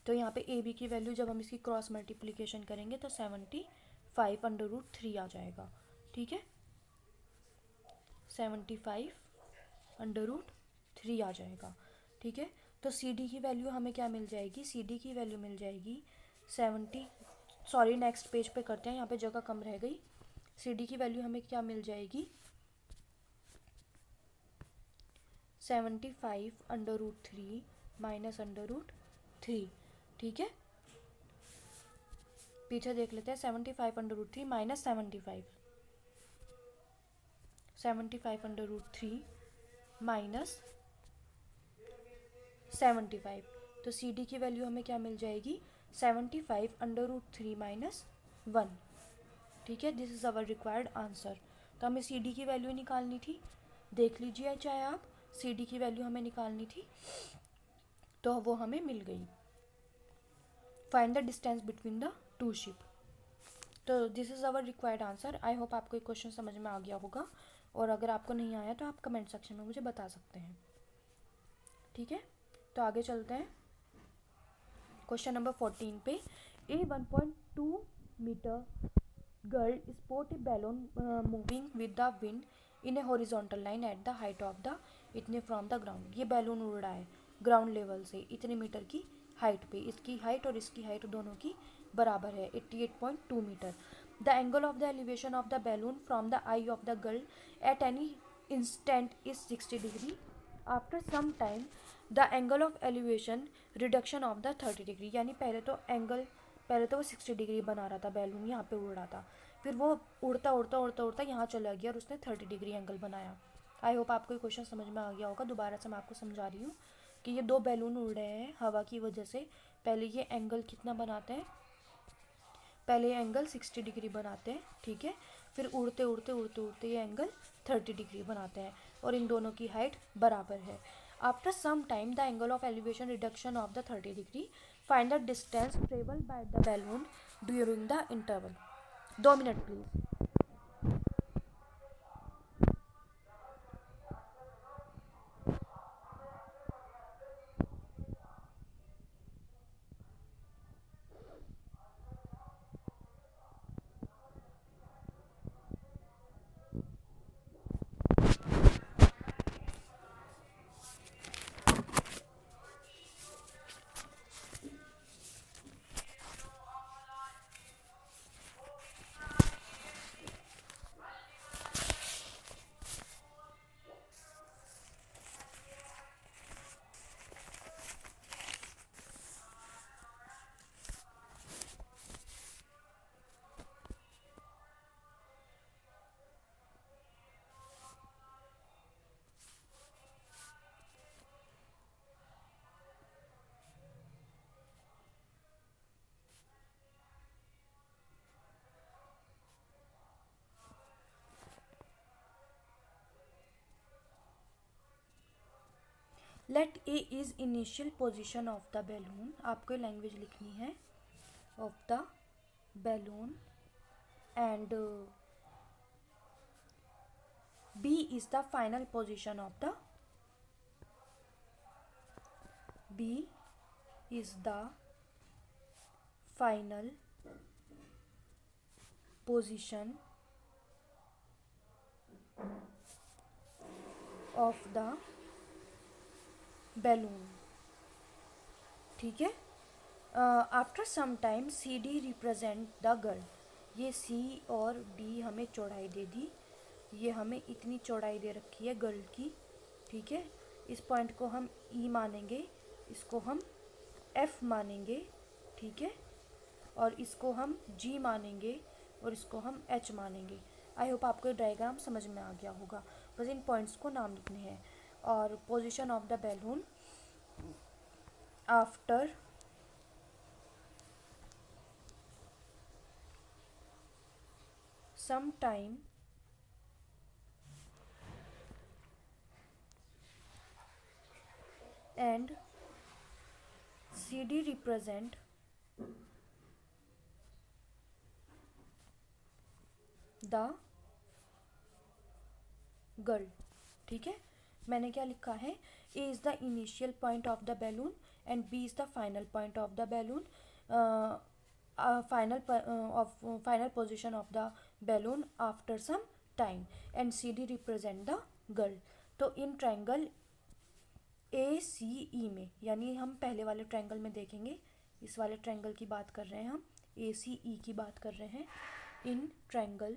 तो यहाँ पे ए बी की वैल्यू जब हम इसकी क्रॉस मल्टीप्लीकेशन करेंगे तो 75 √3 आ जाएगा, ठीक है। 75 √3 आ जाएगा, ठीक है। तो सी डी की वैल्यू हमें क्या मिल जाएगी, सी डी की वैल्यू मिल जाएगी नेक्स्ट पेज पे करते हैं, यहाँ पे जगह कम रह गई। सी डी की वैल्यू हमें क्या मिल जाएगी, 75 √3 माइनस √3, ठीक है। पीछे देख लेते हैं, 75 √3 माइनस 75 माइनस 75। तो सी डी की वैल्यू हमें क्या मिल जाएगी, 75 √3 माइनस 1, ठीक है। This is our required answer. तो हमें सी डी की वैल्यू निकालनी थी, देख लीजिए चाहे आप, सी डी की वैल्यू हमें निकालनी थी, तो वो हमें मिल गई। Find the distance between the two ship. तो this is our required answer. I hope आपको एक क्वेश्चन समझ में आ गया होगा, और अगर आपको नहीं आया तो आप कमेंट सेक्शन में मुझे बता सकते हैं, ठीक है। तो आगे चलते हैं क्वेश्चन नंबर 14 पे। A 1.2 metre girl sport a balloon moving with the wind in a horizontal line at the height of the इतने फ्रॉम द ग्राउंड। ये बैलून उड़ रहा है ग्राउंड लेवल से इतने मीटर की हाइट पे, इसकी हाइट और इसकी हाइट दोनों की बराबर है, 88.2 metre. The angle of the elevation of the balloon from the eye of the girl at any instant is 60 degree. After some time the angle of elevation reduction of the 30 degree. यानी पहले तो वो 60 degree बना रहा था, balloon यहाँ पे उड़ रहा था, फिर वो उड़ता उड़ता उड़ता उड़ता यहाँ चला गया और उसने 30 डिग्री एंगल बनाया। आई होप आपको ये क्वेश्चन समझ में आ गया होगा। दोबारा से मैं आपको समझा रही हूँ कि ये दो बैलून उड़ रहे हैं हवा की वजह से। पहले ये एंगल कितना बनाते हैं, पहले ये एंगल 60 डिग्री बनाते हैं, ठीक है। फिर उड़ते उड़ते उड़ते उड़ते ये एंगल 30 डिग्री बनाते हैं, और इन दोनों की हाइट बराबर है। After some time the angle of elevation reduction of the 30 degree, find the distance travel by the balloon during the interval. 2 minute please. Let A is initial position of the balloon, आपको language लिखनी है, of the balloon, and B is the final position of the final position of the balloon, ठीक है। After some time C D represent the girl. ये C और D हमें चौड़ाई दे दी, ये हमें इतनी चौड़ाई दे रखी है गर्ल की, ठीक है। इस पॉइंट को हम ई मानेंगे, इसको हम एफ मानेंगे, ठीक है, और इसको हम जी मानेंगे, और इसको हम एच मानेंगे। आई होप आपको डायग्राम समझ में आ गया होगा, बस इन पॉइंट्स को नाम लिखने हैं। और position of the balloon after some time and CD represent the girl. ठीक है, मैंने क्या लिखा है, A is the initial point of the balloon and B is the final point of the balloon, final position of the balloon after some time, and C D represent the girl. तो in triangle A C ई में, यानी हम पहले वाले triangle में देखेंगे, इस वाले ट्रायंगल की बात कर रहे हैं हम, ए सी ई की बात कर रहे हैं, इन ट्रायंगल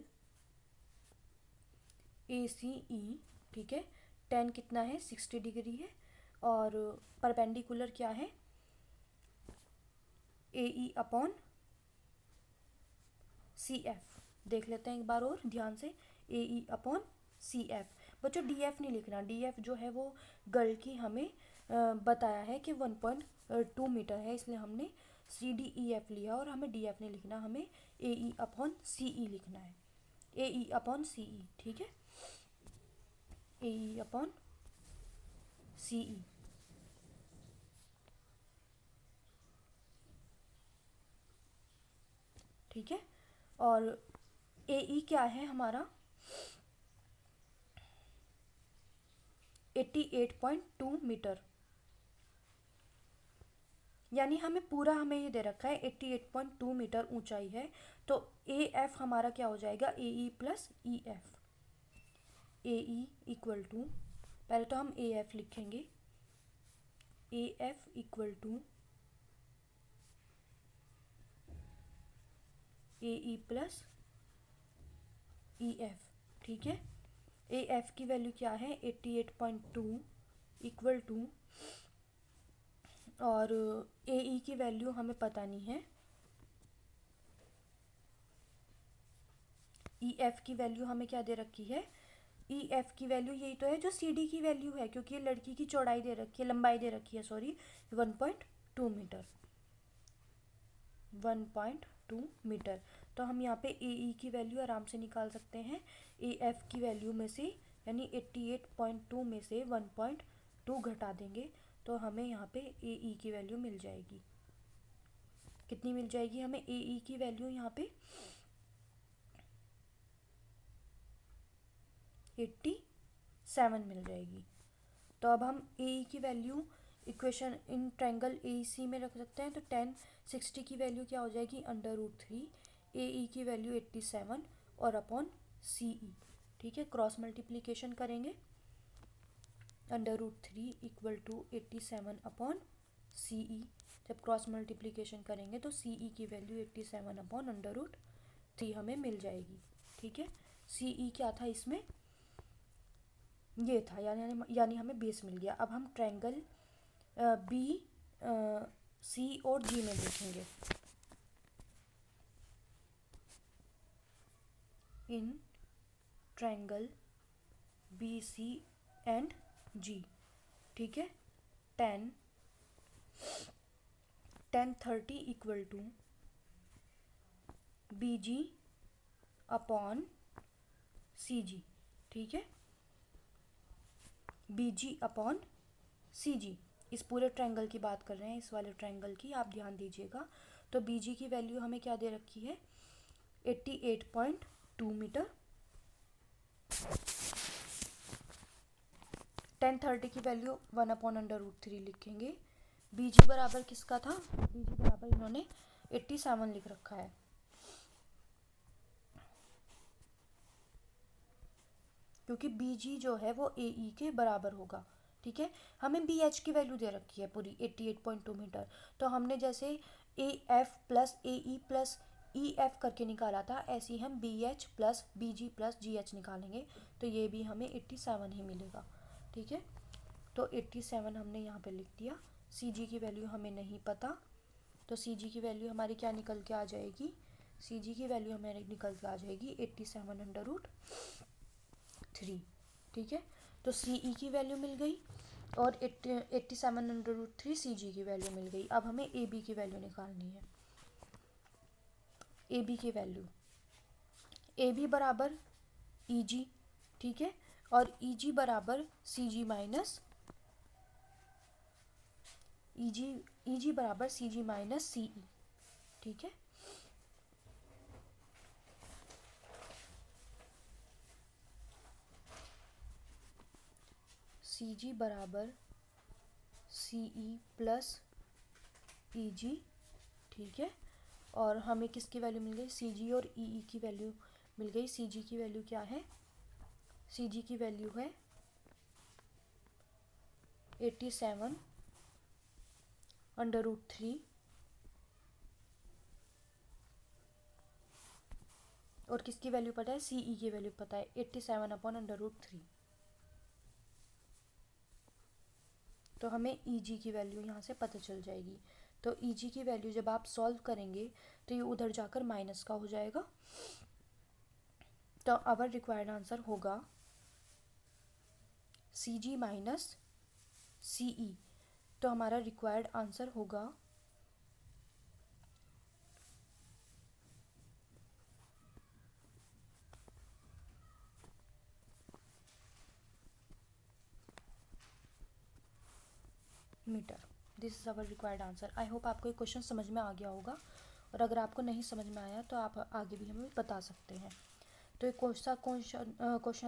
ए सी ई, ठीक है, टेन कितना है, 60 डिग्री है, और परपेंडिकुलर क्या है, ए ई अपॉन सी एफ। देख लेते हैं एक बार और ध्यान से, ए ई अपॉन सी एफ। बच्चों डी एफ नहीं लिखना, डी एफ जो है वो गर्ल की हमें बताया है कि 1.2 मीटर है, इसलिए हमने सी डी ई एफ लिया, और हमें डी एफ नहीं लिखना, हमें ए ई अपॉन सी ई लिखना है, ए ई अपॉन सी ई। ठीक है, ए ई अपॉन सी ई। ठीक है, और ए ई क्या है हमारा, 88.2 मीटर, यानी हमें पूरा, हमें ये दे रखा है 88.2 मीटर ऊंचाई है, तो ए एफ हमारा क्या हो जाएगा, A E plus E F. A E equal to, पहले तो हम ए एफ लिखेंगे, A F equal to A E plus E F. ठीक है, ए एफ की वैल्यू क्या है, 88.2 इक्वल टू, और ए ई की वैल्यू हमें पता नहीं है, ई एफ की वैल्यू हमें क्या दे रखी है, ई एफ की वैल्यू यही तो है जो सी डी की वैल्यू है, क्योंकि ये लड़की की चौड़ाई दे रखी है, लंबाई दे रखी है, सॉरी, 1.2 मीटर, 1.2 मीटर। तो हम यहाँ पे ए ई की वैल्यू आराम से निकाल सकते हैं, ए एफ की वैल्यू में से, यानी 88.2 में से 1.2 घटा देंगे, तो हमें यहाँ पे ए ई की वैल्यू मिल जाएगी। कितनी मिल जाएगी हमें ए ई की वैल्यू, यहाँ पे 87 मिल जाएगी। तो अब हम ए ई की value equation in triangle A C में रख सकते हैं, तो 1060 की वैल्यू क्या हो जाएगी, √3, ए ई की वैल्यू 87 और अपॉन सी ई। ठीक है, क्रॉस मल्टीप्लीकेशन करेंगे, √3 इक्वल टू 87 अपॉन सी ई। जब क्रॉस मल्टीप्लीकेशन करेंगे तो सी ई की वैल्यू 87 अपॉन √3 हमें मिल जाएगी। ठीक है, सी ई क्या था इसमें, ये था, यानी हमें बेस मिल गया। अब हम ट्रायंगल बी सी और जी में देखेंगे, in triangle B C and G. ठीक है, 10 30 equal to B G upon C G. ठीक है, बी जी अपॉन सी जी, इस पूरे ट्रायंगल की बात कर रहे हैं, इस वाले ट्रायंगल की, आप ध्यान दीजिएगा। तो बी जी की वैल्यू हमें क्या दे रखी है, 88.2 मीटर। 1030 की वैल्यू 1/√3 लिखेंगे। बी जी बराबर किसका था, बी जी बराबर इन्होंने 87 लिख रखा है, क्योंकि बी जी जो है वो ए ई के बराबर होगा। ठीक है, हमें बी एच की वैल्यू दे रखी है पूरी 88.2 मीटर, तो हमने जैसे A F plus A E plus E F करके निकाला था, ऐसे ही हम बी एच प्लस बी जी प्लस जी एच निकालेंगे, तो ये भी हमें 87 ही मिलेगा। ठीक है, तो 87 हमने यहाँ पे लिख दिया। सी जी की वैल्यू हमें नहीं पता, तो सी जी की वैल्यू हमारी क्या निकल के आ जाएगी, सी जी की वैल्यू हमारी निकल के आ जाएगी 87√3। ठीक है, तो सी ई की वैल्यू मिल गई और 87√3 सी जी की वैल्यू मिल गई। अब हमें ए बी की वैल्यू निकालनी है, ए बी की वैल्यू, ए बी बराबर ई जी। ठीक है, और ई जी बराबर सी जी माइनस ई जी बराबर सी जी माइनस सी ई, ठीक है। सी जी बराबर सी ई प्लस ई जी, ठीक है। और हमें किसकी वैल्यू मिल गई, सी जी और ई ई की वैल्यू मिल गई। सी जी की वैल्यू क्या है, सी जी की वैल्यू है 87/3, और किसकी वैल्यू पता है, सी ई की वैल्यू पता है 87/√3। तो हमें ई जी की वैल्यू यहाँ से पता चल जाएगी। तो ई जी की वैल्यू जब आप सॉल्व करेंगे तो ये उधर जाकर माइनस का हो जाएगा। तो आवर रिक्वायर्ड आंसर होगा सी जी माइनस सी ई। तो हमारा रिक्वायर्ड आंसर होगा metre. This is our required answer. I hope आपको ये क्वेश्चन समझ में आ गया होगा, और अगर आपको नहीं समझ में आया तो आप आगे भी हमें बता सकते हैं। तो ये क्वेश्चन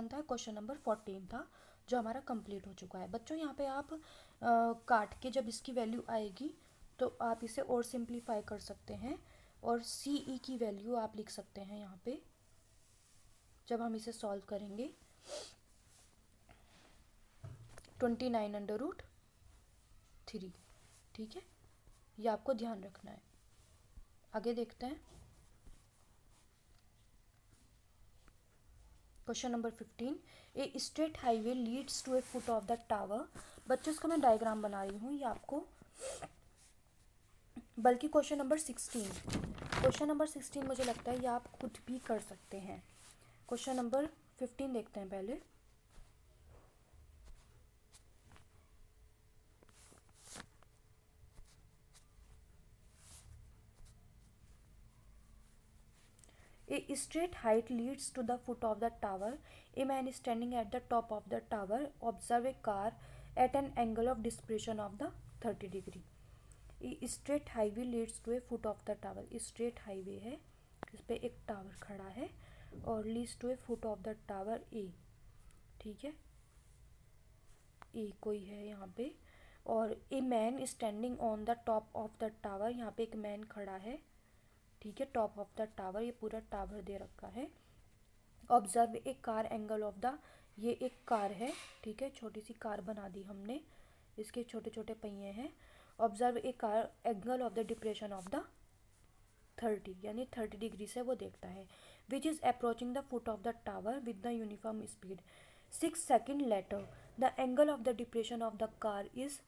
था, क्वेश्चन नंबर 14 था, जो हमारा कंप्लीट हो चुका है। बच्चों यहाँ पे आप काट के जब इसकी वैल्यू आएगी तो आप इसे और सिंप्लीफाई कर सकते हैं, और सी ई की वैल्यू आप लिख सकते हैं यहाँ पे जब हम इसे सॉल्व करेंगे 29/3, ठीक है। ये आपको ध्यान रखना है। आगे देखते हैं question number 15। A straight highway leads to a foot of the tower. बच्चों इसका मैं डायग्राम बना रही हूँ, ये आपको, बल्कि क्वेश्चन नंबर 16 मुझे लगता है ये आप खुद भी कर सकते हैं। क्वेश्चन नंबर 15 देखते हैं पहले। A straight height leads to the foot of the tower. A man is standing at the top of the tower. Observe a car at an angle of dispersion of the 30 degree. A straight highway leads to a foot of the tower. Straight highway है, इस पे एक tower खड़ा है, और leads to a foot of the tower A, ठीक है। A कोई है यहाँ पे, और a man standing on the top of the tower, यहाँ पे एक मैन खड़ा है, ठीक है, टॉप ऑफ द टावर। ये पूरा टावर दे रखा है। Observe a car angle of the, ये एक कार है, ठीक है, छोटी सी कार बना दी हमने, इसके छोटे छोटे पहिए हैं। Observe a car angle of the depression of the 30, यानी 30 डिग्री से वो देखता है। Which is approaching the foot of the tower with the uniform speed. 6 second later the angle of the depression of the car is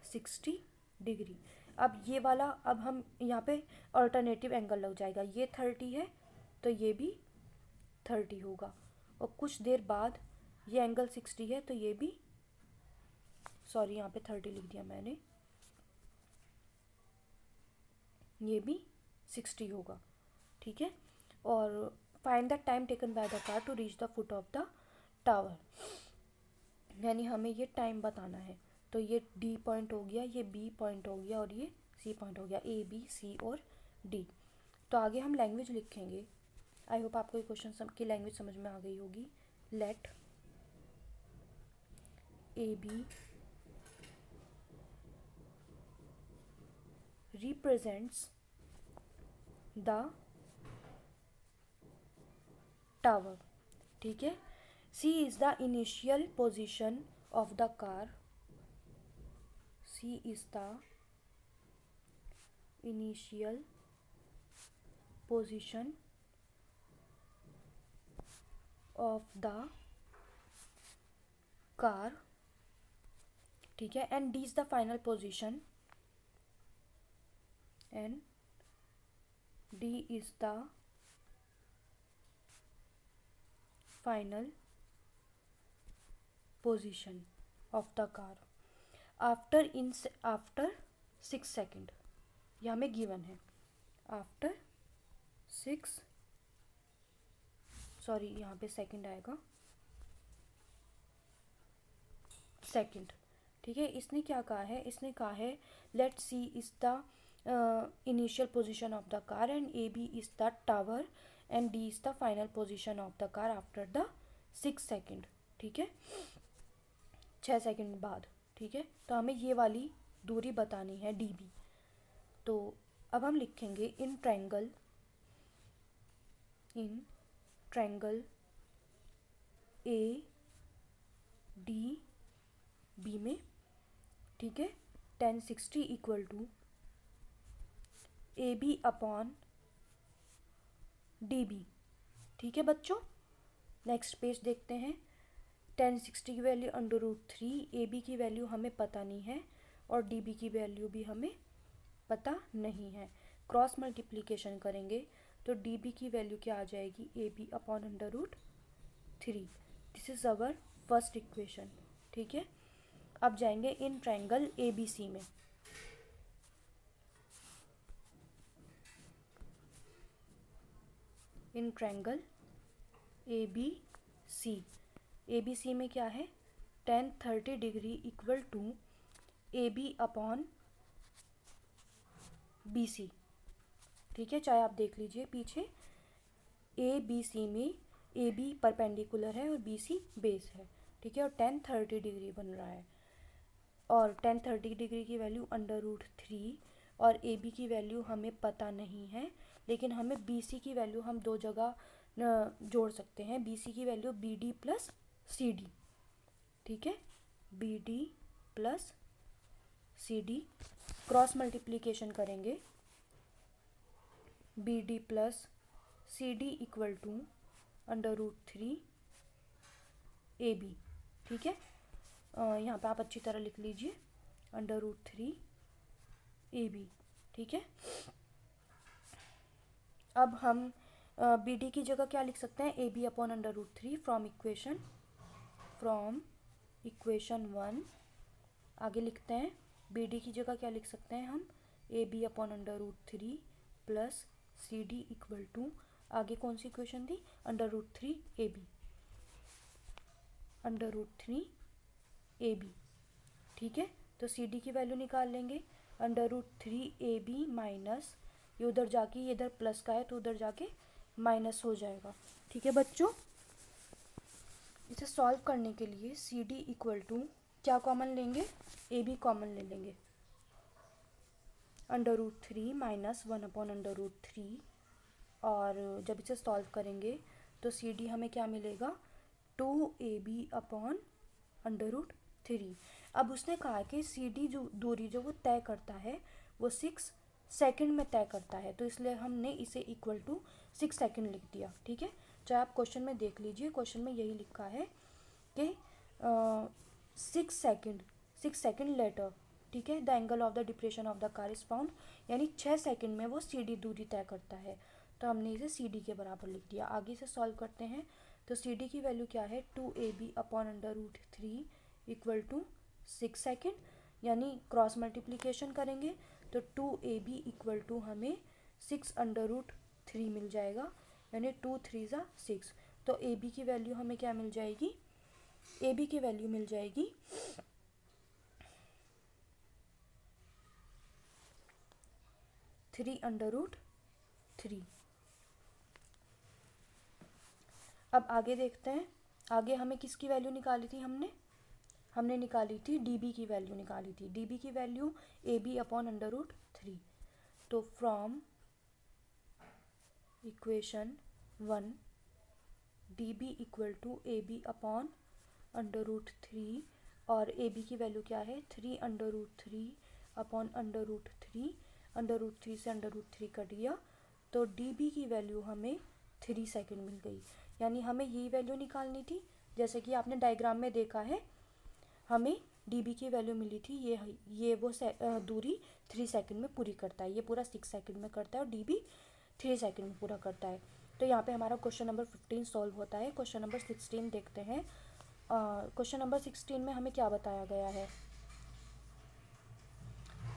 60 degree. अब ये वाला, अब हम यहाँ पे अल्टरनेटिव एंगल लग जाएगा। ये 30 है तो ये भी 30 होगा, और कुछ देर बाद ये एंगल 60 है तो ये भी, सॉरी यहाँ पे 30 लिख दिया मैंने, ये भी 60 होगा, ठीक है। और find the time taken by the car to reach the foot of the tower, यानी हमें ये टाइम बताना है। तो ये डी पॉइंट हो गया, ये बी पॉइंट हो गया, और ये सी पॉइंट हो गया, ए बी सी और डी। तो आगे हम लैंग्वेज लिखेंगे। आई होप आपको ये क्वेश्चन की लैंग्वेज समझ में आ गई होगी। Let A B represents the tower, ठीक है। C is the initial position of the car, C is the initial position of the car, ठीक है। And D is the final position, and D is the final position of the car after 6 second, यह हमें given है। After 6, sorry यहाँ पे second आएगा, second, ठीक है, इसने क्या कहा है, इसने कहा है let C is the initial position of the car and A B is the tower and D is the final position of the car after the 6 second. ठीक है, 6 सेकेंड बाद। ठीक है, तो हमें ये वाली दूरी बतानी है डी बी। तो अब हम लिखेंगे इन ट्रायंगल ए डी बी में, ठीक है, 1060 equal to A B upon D B. ठीक है बच्चों, नेक्स्ट पेज देखते हैं। 1060 की वैल्यू √3, ए बी की वैल्यू हमें पता नहीं है और डी बी की वैल्यू भी हमें पता नहीं है। क्रॉस मल्टीप्लिकेशन करेंगे तो डी बी की वैल्यू क्या आ जाएगी, A B upon √3। This is our first equation. ठीक है, अब जाएंगे इन ट्रायंगल ए बी सी में। इन ट्रायंगल ए बी सी में क्या है, tan 30 degree equal to A B upon B C. ठीक है, चाहे आप देख लीजिए पीछे, ए बी सी में ए बी परपेंडिकुलर है और बी सी बेस है। ठीक है, और tan 30 डिग्री बन रहा है और tan 30 डिग्री की वैल्यू √3 और ए बी की वैल्यू हमें पता नहीं है, लेकिन हमें बी सी की वैल्यू हम दो जगह जोड़ सकते हैं। बी सी की value B D plus C D. ठीक है, B D plus C D, cross multiplication करेंगे, B D plus C D equal to √3 A B. ठीक है, यहाँ पे आप अच्छी तरह लिख लीजिए √3 ए बी। ठीक है, अब हम बी डी की जगह क्या लिख सकते हैं, A B upon √3 from equation 1। आगे लिखते हैं, बी डी की जगह क्या लिख सकते हैं हम, A B upon √3 plus C D equal to, आगे कौन सी इक्वेशन थी, √3 ए बी, √3 ए बी। ठीक है, तो सी डी की वैल्यू निकाल लेंगे, √3 ए बी माइनस, ये उधर जाके, ये इधर प्लस का है तो उधर जाके माइनस हो जाएगा। ठीक है बच्चों, इसे सॉल्व करने के लिए सी डी इक्वल टू क्या कॉमन लेंगे, ए बी कॉमन ले लेंगे, √3 माइनस 1/√3, और जब इसे सॉल्व करेंगे तो सी डी हमें क्या मिलेगा, 2ab अपॉन √3। अब उसने कहा कि सी डी जो दूरी जो वो तय करता है वो 6 सेकंड में तय करता है, तो इसलिए हमने इसे इक्वल टू 6 सेकंड लिख दिया। ठीक है, चाहे आप क्वेश्चन में देख लीजिए, क्वेश्चन में यही लिखा है कि 6 सेकंड लेटर। ठीक है, the angle of the depression of the car is found, यानी 6 सेकंड में वो सी डी दूरी तय करता है, तो हमने इसे सी डी के बराबर लिख दिया। आगे से सॉल्व करते हैं, तो सी डी की वैल्यू क्या है, 2ab upon √3 equal to 6 second, यानी क्रॉस मल्टीप्लिकेशन करेंगे तो 2ab इक्वल टू हमें 6√3 मिल जाएगा, यानी 2 3 6। तो ab की वैल्यू हमें क्या मिल जाएगी, ab की वैल्यू मिल जाएगी 3√3। अब आगे देखते हैं, आगे हमें किसकी वैल्यू निकाली थी, हमने निकाली थी dB की वैल्यू निकाली थी। dB की वैल्यू AB अपॉन √3। तो from equation 1 dB equal to AB upon √3, और AB की वैल्यू क्या है, 3√3 अपॉन √3, √3 से √3 कट गया, तो dB की वैल्यू हमें 3 सेकेंड मिल गई। यानी हमें यही वैल्यू निकालनी थी, जैसे कि आपने डायग्राम में देखा है, हमें dB की वैल्यू मिली थी, ये वो दूरी 3 सेकंड में पूरी करता है, ये पूरा 6 सेकंड में करता है और dB 3 सेकंड में पूरा करता है। तो यहाँ पे हमारा क्वेश्चन नंबर 15 सॉल्व होता है। क्वेश्चन नंबर 16 देखते हैं। क्वेश्चन नंबर 16 में हमें क्या बताया गया है,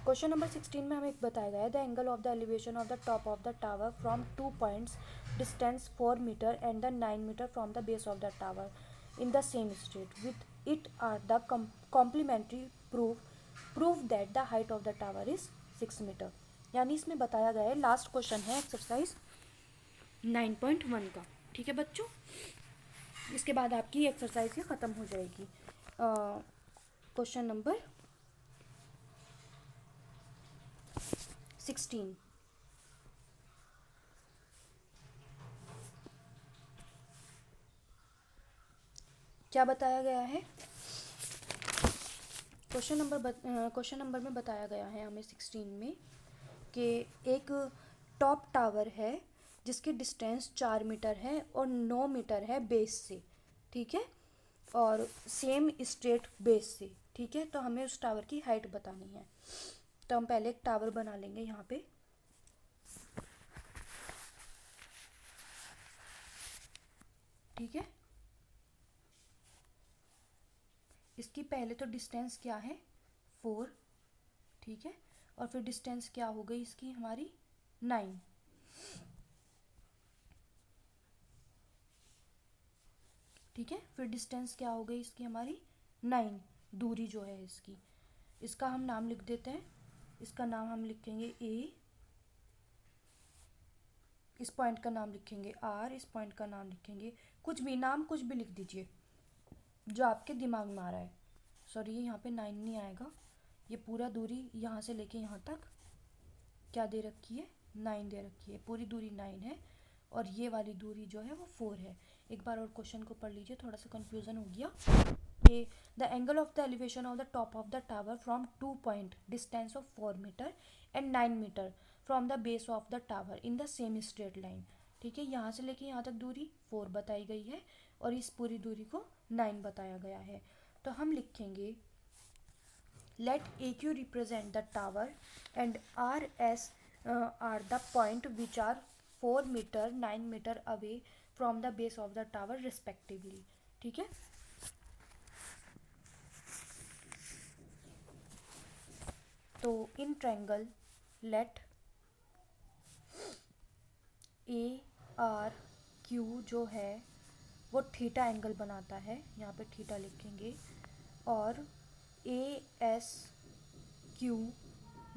क्वेश्चन नंबर 16 में हमें बताया गया है, the angle of the elevation of the top of the tower from 2 points distance 4 meter and the 9 meter from the base of the tower in the same state with it are the complementary prove that the height of the tower is 6 meter. यानी इसमें बताया गया है, last question है exercise 9.1 का। ठीक है बच्चों, इसके बाद आपकी एक्सरसाइज ये ख़त्म हो जाएगी। Question number 16। क्या बताया गया है? क्वेश्चन नंबर में बताया गया है हमें 16 में कि एक टॉप टावर है जिसकी डिस्टेंस 4 मीटर है और 9 मीटर है बेस से, ठीक है, और सेम स्ट्रेट बेस से, ठीक है। तो हमें उस टावर की हाइट बतानी है। तो हम पहले एक टावर बना लेंगे यहाँ पे। ठीक है, इसकी पहले तो डिस्टेंस क्या है 4, ठीक है, और फिर डिस्टेंस क्या हो गई इसकी हमारी 9, ठीक है। फिर डिस्टेंस क्या हो गई इसकी हमारी 9, दूरी जो है इसकी, इसका हम नाम लिख देते हैं। इसका नाम हम लिखेंगे ए, इस पॉइंट का नाम लिखेंगे आर, इस पॉइंट का नाम लिखेंगे, कुछ भी नाम कुछ भी लिख दीजिए जो आपके दिमाग में आ रहा है। सॉरी, ये यहाँ पे 9 नहीं आएगा, ये पूरा दूरी यहाँ से लेके यहाँ तक क्या दे रखी है 9 दे रखी है, पूरी दूरी 9 है, और ये वाली दूरी जो है वो 4 है। एक बार और क्वेश्चन को पढ़ लीजिए, थोड़ा सा कन्फ्यूज़न हो गया। ये the angle of the elevation of the top of the tower from 2 point distance of 4 meter and 9 meter from the base of the tower in the same straight line. ठीक है, यहाँ से लेके यहाँ तक दूरी 4 बताई गई है और इस पूरी दूरी को 9 बताया गया है। तो हम लिखेंगे let AQ represent the tower and RS are the point which are 4 meter 9 meter away from the base of the tower respectively। ठीक है, तो इन ट्रायंगल let ARQ जो है वो थीटा एंगल बनाता है, यहाँ पे थीटा लिखेंगे, और ASQ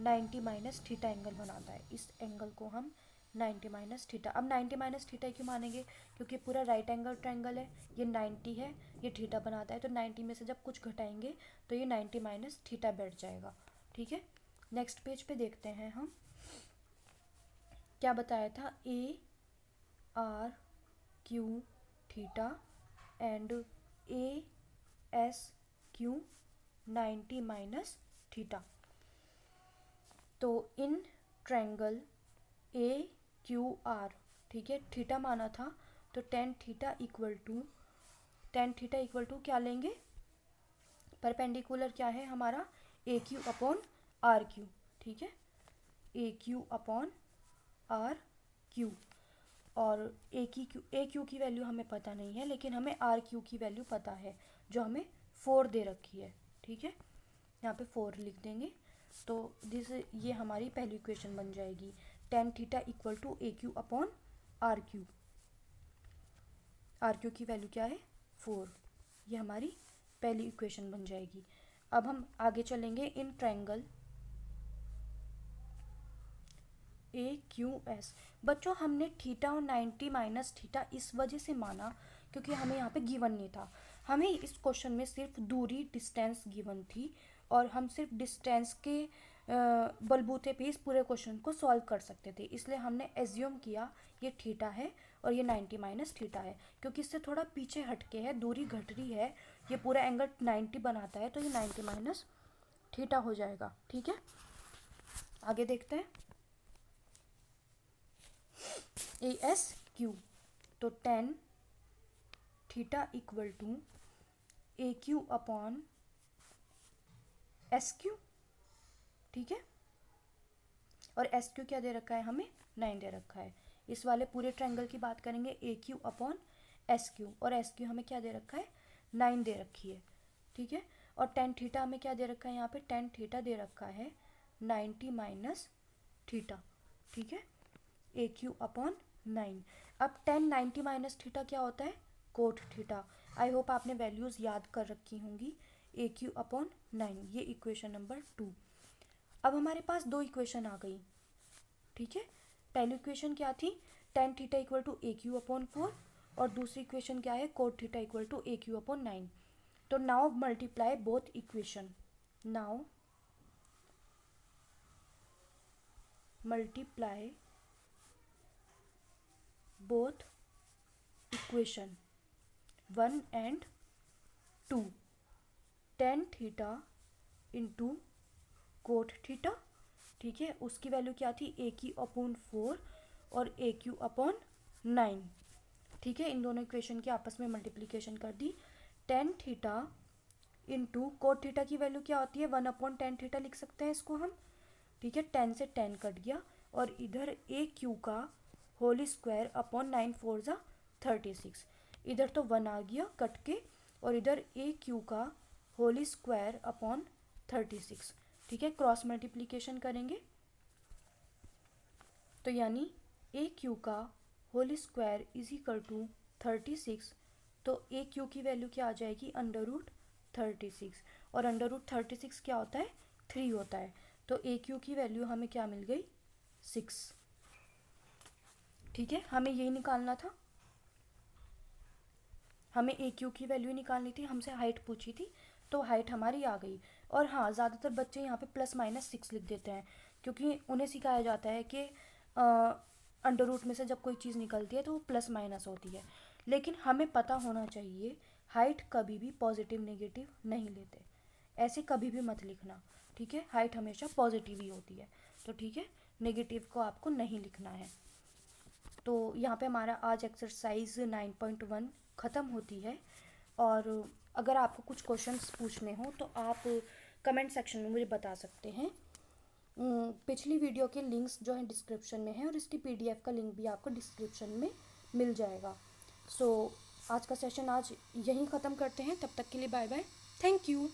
90 माइनस थीटा एंगल बनाता है। इस एंगल को हम 90 माइनस थीटा, अब 90 माइनस थीटा क्यों मानेंगे, क्योंकि पूरा राइट एंगल ट्रायंगल है, ये 90 है, ये थीटा बनाता है, तो 90 में से जब कुछ घटाएंगे तो ये 90 माइनस थीटा बैठ जाएगा। ठीक है, नेक्स्ट पेज पे देखते हैं हम क्या बताया था। ARQ theta and ASQ 90 minus theta. तो इन ट्रायंगल AQR, ठीक है, थीटा माना था तो tan थीटा इक्वल टू क्या लेंगे, परपेंडिकुलर क्या है हमारा AQ अपॉन RQ। ठीक है, AQ अपॉन RQ, और AQ की वैल्यू हमें पता नहीं है, लेकिन हमें RQ की वैल्यू पता है जो हमें 4 दे रखी है। ठीक है, यहाँ पे 4 लिख देंगे, तो ये हमारी पहली इक्वेशन बन जाएगी। tan theta equal to AQ upon RQ, RQ की वैल्यू क्या है 4, ये हमारी पहली इक्वेशन बन जाएगी। अब हम आगे चलेंगे इन ट्रायंगल AQS। बच्चों हमने थीटा और 90 माइनस थीटा इस वजह से माना क्योंकि हमें यहाँ पे गिवन नहीं था, हमें इस क्वेश्चन में सिर्फ दूरी डिस्टेंस गिवन थी और हम सिर्फ डिस्टेंस के बलबूते पे इस पूरे क्वेश्चन को सॉल्व कर सकते थे, इसलिए हमने एज्यूम किया ये थीटा है और ये 90 माइनस थीटा है। क्योंकि इससे थोड़ा पीछे हटके है, दूरी घट रही है, ये पूरा एंगल 90 बनाता है, तो ये 90 माइनस थीटा हो जाएगा। ठीक है, आगे देखते हैं ASQ, तो tan theta equal to AQ upon SQ। ठीक है, और SQ क्या दे रखा है हमें 9 दे रखा है। इस वाले पूरे ट्रायंगल की बात करेंगे AQ अपॉन SQ, और SQ हमें क्या दे रखा है 9 दे रखी है। ठीक है, और tan थीटा हमें क्या दे रखा है, यहाँ पे tan थीटा दे रखा है 90 माइनस थीटा। ठीक है, AQ अपॉन 9। अब tan 90 माइनस थीटा क्या होता है कोट थीटा। आई होप आपने वैल्यूज़ याद कर रखी होंगी। AQ अपॉन 9, ये इक्वेशन नंबर 2। अब हमारे पास दो इक्वेशन आ गई, ठीक है। पहली इक्वेशन क्या थी, tan theta equal to AQ upon 4, और दूसरी इक्वेशन क्या है, cot theta equal to AQ upon 9। तो now multiply both equation, now multiply both equation 1 and 2, tan theta into cot theta, ठीक है। उसकी वैल्यू क्या थी, AQ अपॉन 4 और AQ अपॉन 9, ठीक है। इन दोनों इक्वेशन की आपस में मल्टीप्लिकेशन कर दी। tan theta into cot theta की वैल्यू क्या होती है, 1 अपॉन tan थीटा लिख सकते हैं इसको हम, ठीक है। 10 से 10 कट गया, और इधर AQ का होल स्क्वायर अपॉन 9 4 ज़ा 36, इधर तो 1 आ गया कट के, और इधर AQ का होल स्क्वायर अपॉन 36, ठीक है। क्रॉस मल्टीप्लिकेशन करेंगे तो यानी AQ का whole square is equal to 36, तो AQ की वैल्यू क्या आ जाएगी, √36, और √36 क्या होता है, 3 होता है। तो AQ की वैल्यू हमें क्या मिल गई, 6, ठीक है। हमें यही निकालना था, हमें AQ की वैल्यू निकालनी थी, हमसे हाइट पूछी थी, तो हाइट हमारी आ गई। और हाँ, ज़्यादातर बच्चे यहाँ पे +-6 लिख देते हैं, क्योंकि उन्हें सिखाया जाता है कि अंडर रूट में से जब कोई चीज़ निकलती है तो वो +- होती है। लेकिन हमें पता होना चाहिए हाइट कभी भी पॉजिटिव नेगेटिव नहीं लेते, ऐसे कभी भी मत लिखना, ठीक है। हाइट हमेशा पॉजिटिव ही होती है, तो ठीक है, नेगेटिव को आपको नहीं लिखना है। तो यहाँ पे हमारा आज एक्सरसाइज 9.1 ख़त्म होती है। और अगर आपको कुछ क्वेश्चंस पूछने हो तो आप कमेंट सेक्शन में मुझे बता सकते हैं। पिछली वीडियो के लिंक्स जो हैं डिस्क्रिप्शन में है, और इसकी PDF का लिंक भी आपको डिस्क्रिप्शन में मिल जाएगा। सो आज का सेशन आज यहीं ख़त्म करते हैं, तब तक के लिए बाय बाय, थैंक यू।